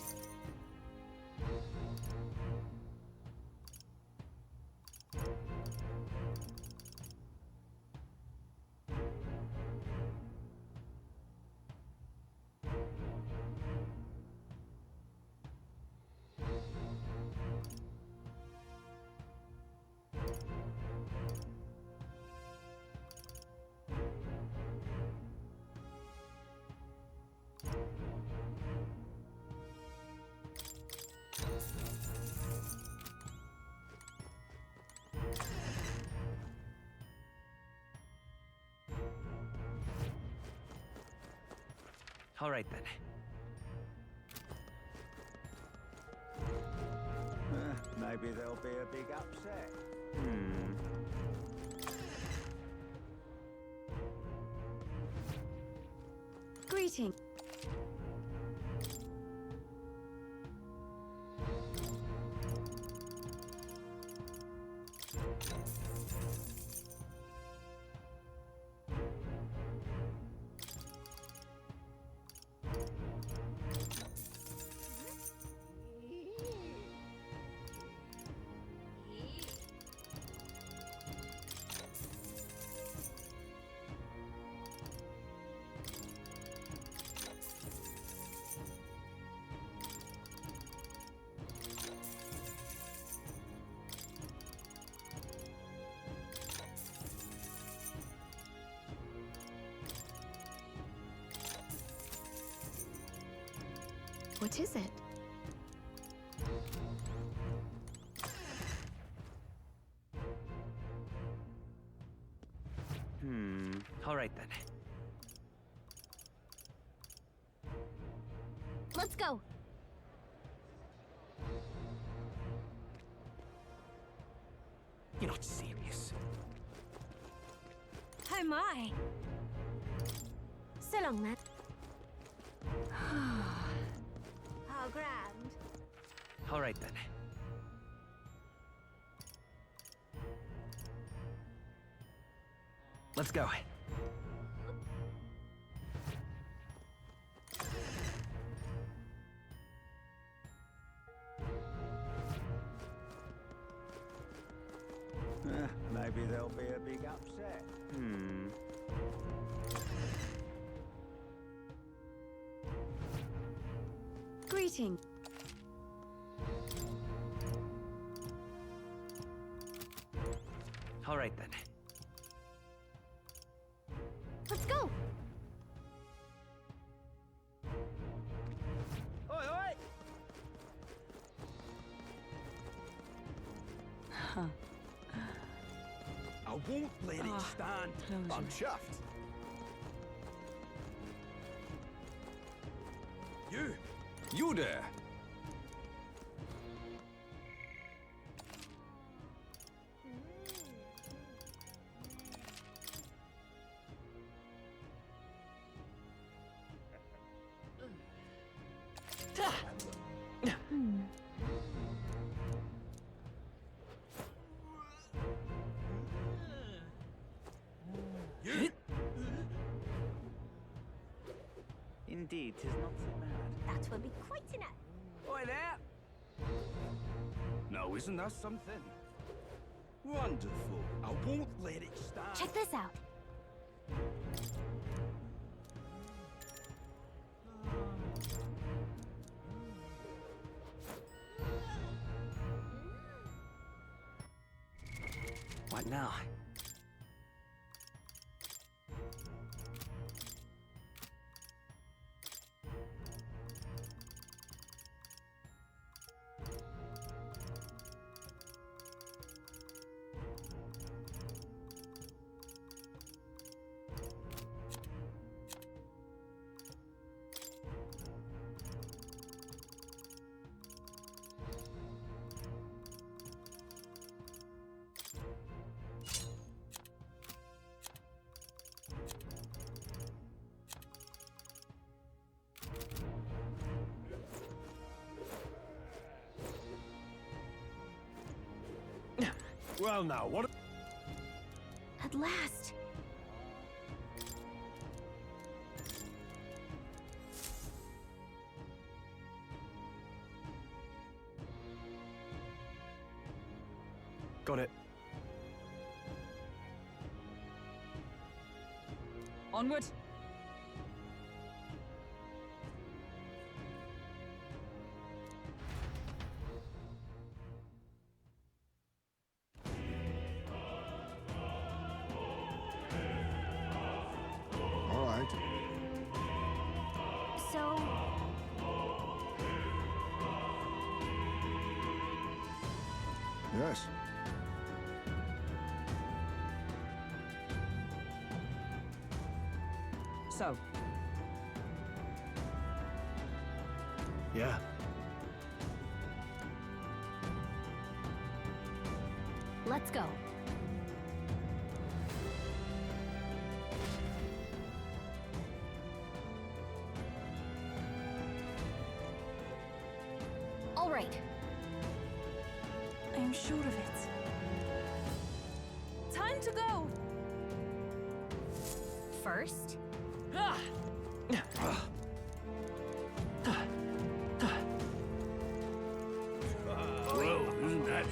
All right then. Maybe there'll be a big upset. Greeting. What is it? All right then. Let's go. You're not serious. Oh my! So long, then. How grand. All right then. Let's go. Maybe there'll be a big upset. Greeting. All right then. Let's go! Oi, oi! I won't let it stand. I'm chuffed. You there. Indeed, 'tis not so bad. That will be quite enough. Oi there. Now, isn't that something? Wonderful. I won't let it stand. Check this out. What now? Well, now, what? At last! Got it. Onward. All right. So... Yes. So, Yeah. let's go. All right. I'm sure of it. Time to go! First... Well, isn't that?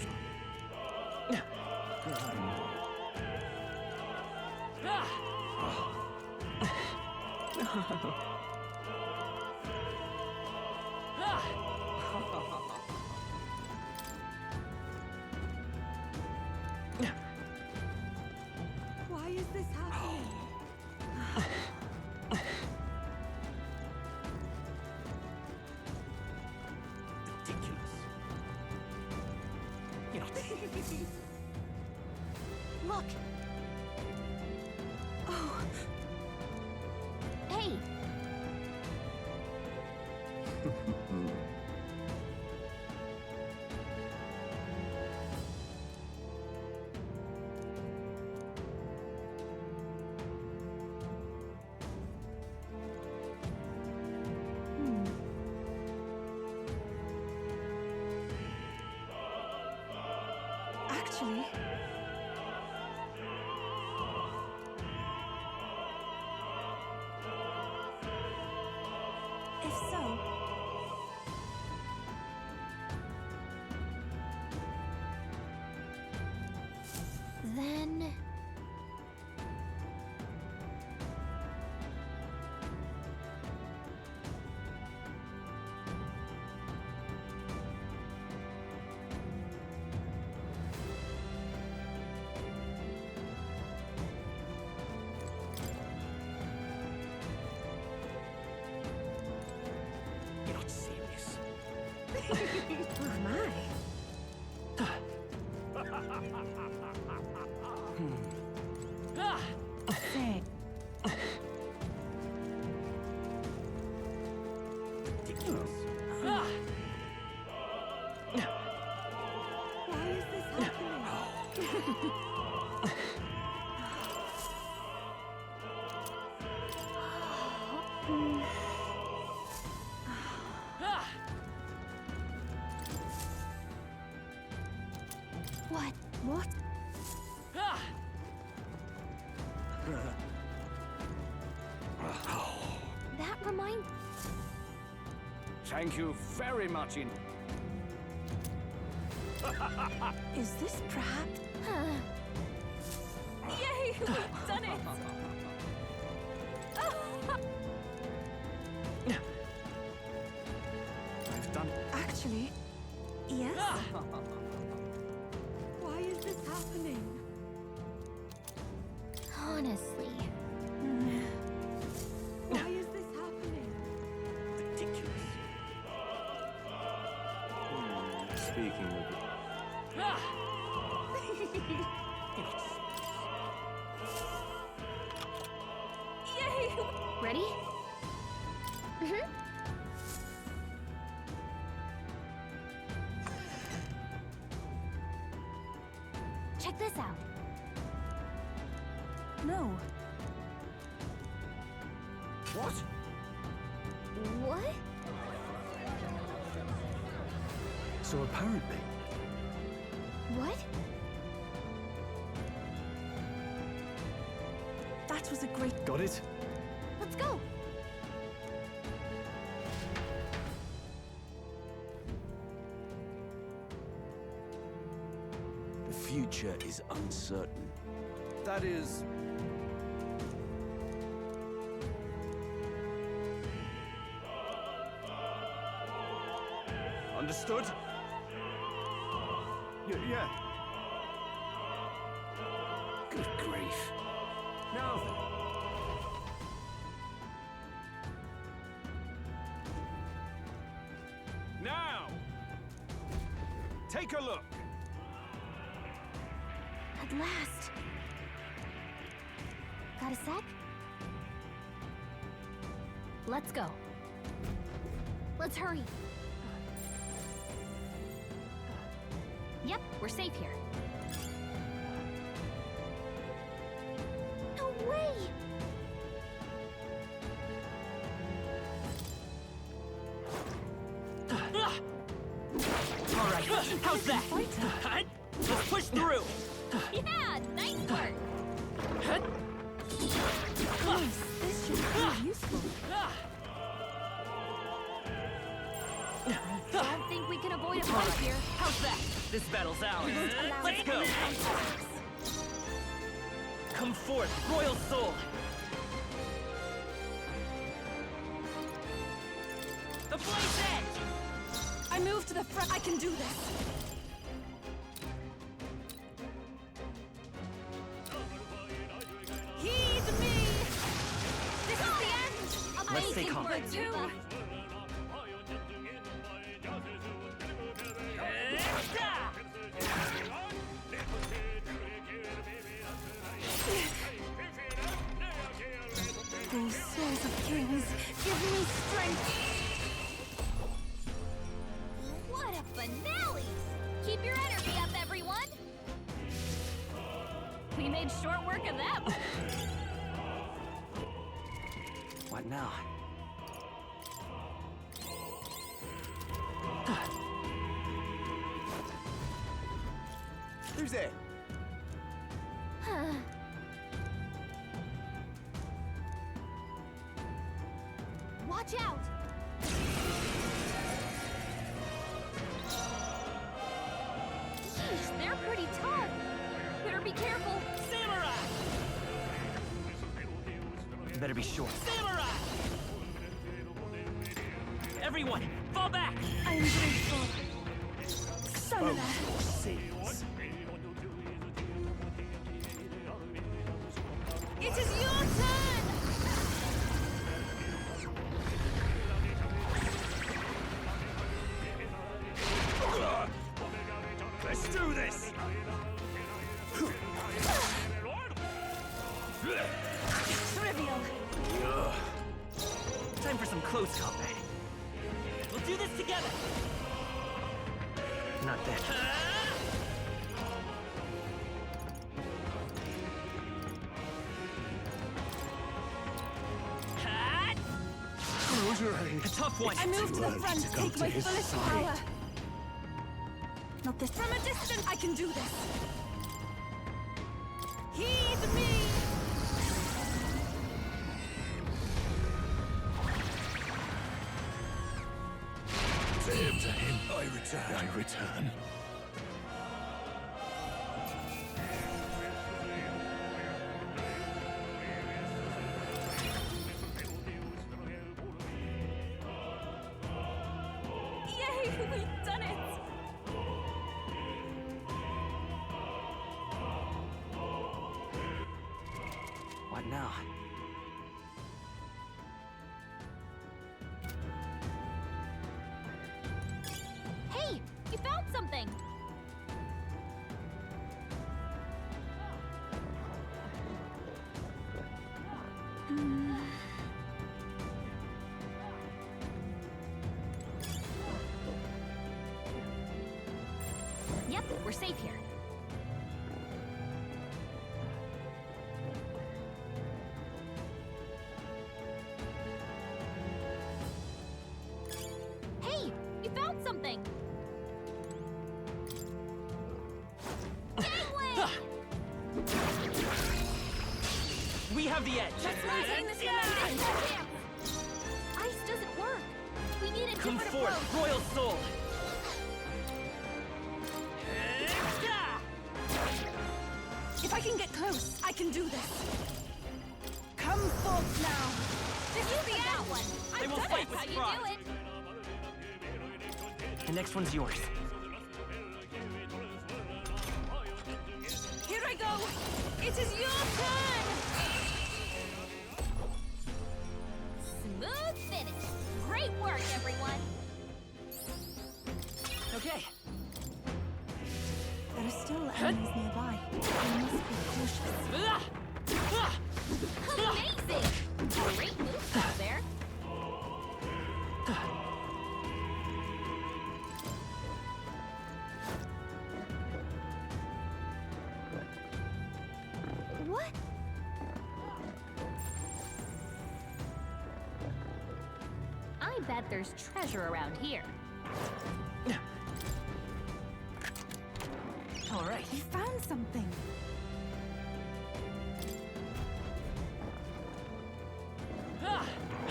Why is this happening? Ridiculous. You're not. Look! Oh, Hey! Actually, if so, then... You're not serious. Oh my. say, Ridiculous. why is this happening? What? What? That reminds... Thank you very much, Is this perhaps? Yay! We've done it! I've done. Actually, yes. Why is this happening? Honestly. Why is this happening? Ridiculous. Speaking of it, Yay! Ready? Mm-hmm. Check this out. No. What? What? So apparently, What? That was a great. got it? Let's go. The future is uncertain. That is... Understood? Yeah. Good grief. Now then. Now! Take a look. At last. Got a sec? Let's go. Let's hurry. Yep, we're safe here. No way! All right, how's that? Let's push through. Yeah, nice work! Nice. This should be useful. I don't think we can avoid a fight here. How's that? This battle's ours. Let's go. Come forth, royal soul. The blaze edge. I move to the front. I can do this. Heed me! This is the end! Let's stay Amazing calm. work, Yuba. Those souls of kings give me strength. What a finale! Keep your energy up, everyone! We made short work of them. What now? There's Who's there? Watch out! Sheesh, they're pretty tough. Better be careful. Samurai! You better be sure. Samurai! Everyone, fall back! I am grateful. Samurai. Sins. It is your turn! Let's do this! Trivial. Time for some close combat. We'll do this together! Not that. Close your eyes. A tough one. I move to the front, to go take to my his fullest side. power. Not this. From a distance, I can do this. Heed me! To him, I return. I return. Yay, we've done it! What now? Hey, you found something. Yep, we're safe here. Hey, you found something. Gangway! We have the edge. Let's maintain this momentum! Ice doesn't work. We need a Come different forth, approach. Royal Soul. If I can get close, I can do this. Come forth now. This is the end. One. They will That's fight with how you pride. do it. The next one's yours. Here I go. It is your turn. Smooth finish. Great work, everyone. Okay. There are still enemies nearby. We must be cautious. Amazing! Great move out there. What? I bet there's treasure around here. All right. You found something.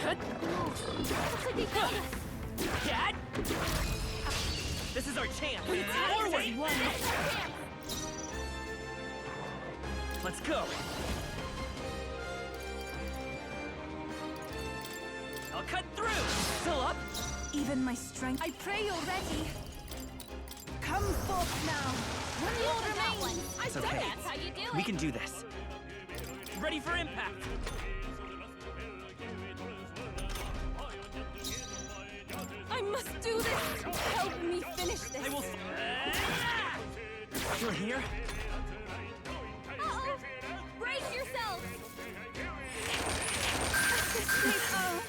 Looks like they found us. Dad? This is our chance. Forward! One. Let's go. I'll cut through. Still up? Even my strength. I pray you're ready. Come forth now. One more remains. It's I've done okay. it. That's how you do it. We can do this. Ready for impact. I must do this. Help me finish this. I will. You're here? Uh-oh. Brace yourself. Oh.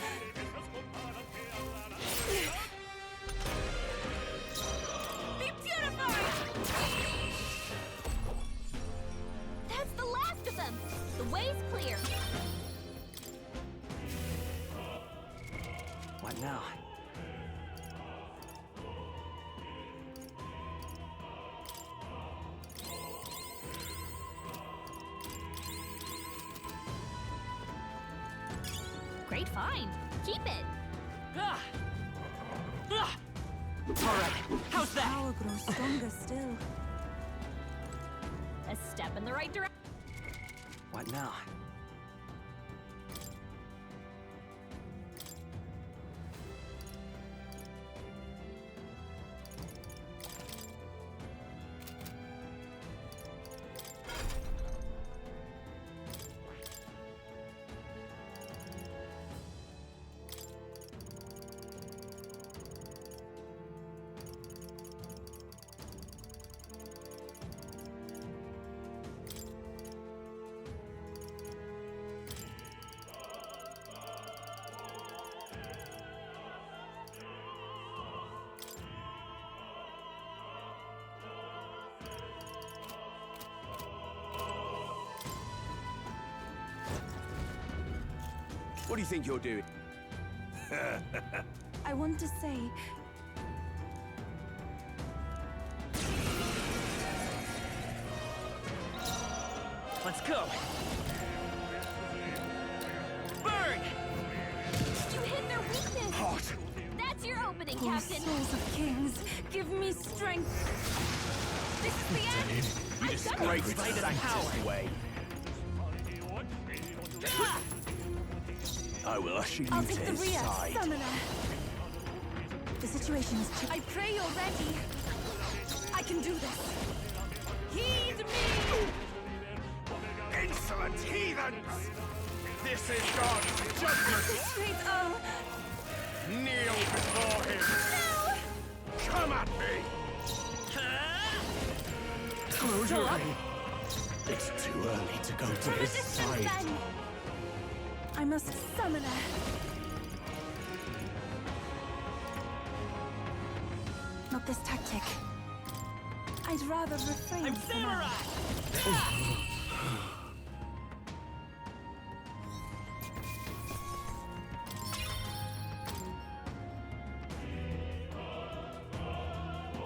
Be purified. That's the last of them. The way's clear. What now? Fine. Keep it. Alright, how's that? Power grows stronger still. A step in the right direction. What now? What do you think you're doing? I want to say, Let's go. Burn! You hit their weakness. Hot. That's your opening, oh Captain. souls of kings, give me strength. This is the end. I've done Great it. Sanctus way. I will usher you I'll to take the his rear, side. summoner. The situation is too... I pray you're ready. I can do this. Heed me! Insolent heathens! This is God's judgment! Straight on. Kneel before him! No! Come at me! Close your eyes. It's too early to go to his side. Then. I must summon her. Not this tactic. I'd rather refrain I'm from samurai!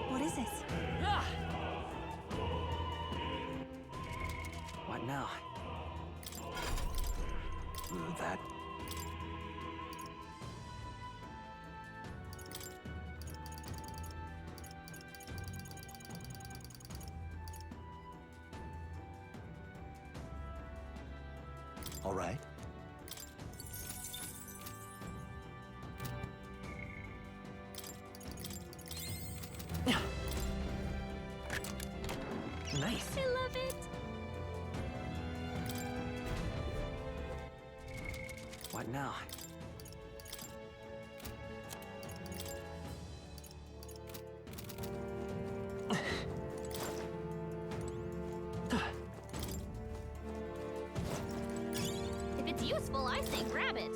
What is it? What now? That. All right. Nice. I love it. What now? If it's useful, I say grab it.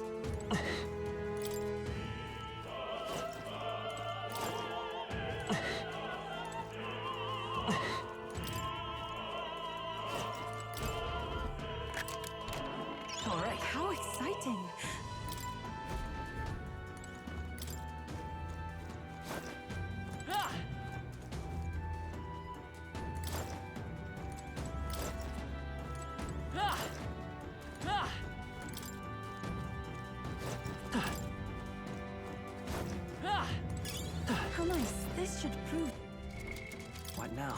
All right. How exciting. How nice. This should prove. What now?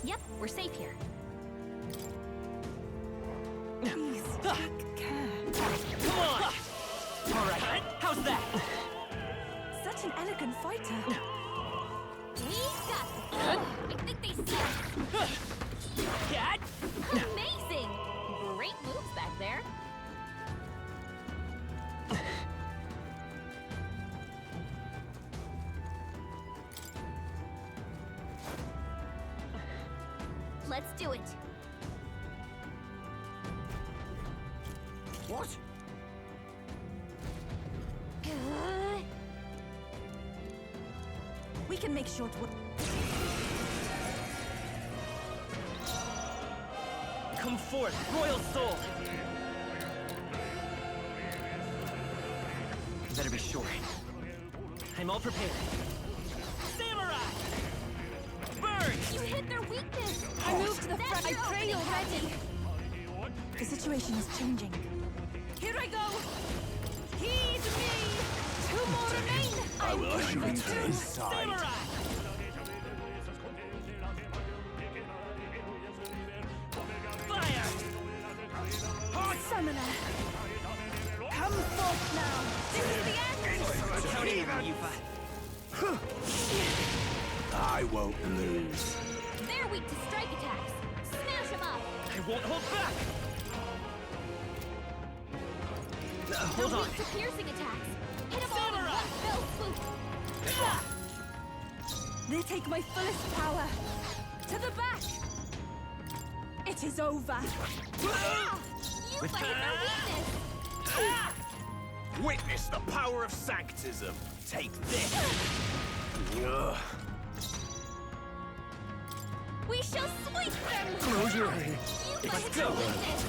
Yep, we're safe here. Please take care. Come on! Alright, how's that? Such an elegant fighter. We got this. I think they see us. Cat? Amazing! Great moves back there. Let's do it. What? We can make short work. Come forth, royal soul! better be sure. I'm all prepared. Samurai! Burn! You hit their weakness! I moved to the front. I pray you're ready. The situation is changing. Here I go! Heed me! Two more remain! I will usher you to his side. Samurai! Fire! Summoner! Come forth now! This is the end! Counting on you, I won't lose. They're weak to strike attacks. Smash them up. I won't hold back! Hold They're on. weak to piercing attacks. Hit them all in Samurai! one fell swoop. They take my fullest power. To the back! It is over. You hit their weakness. Witness the power of sanctism. Take this. Ugh. We shall sweep them. Close your eyes. You hit their weakness.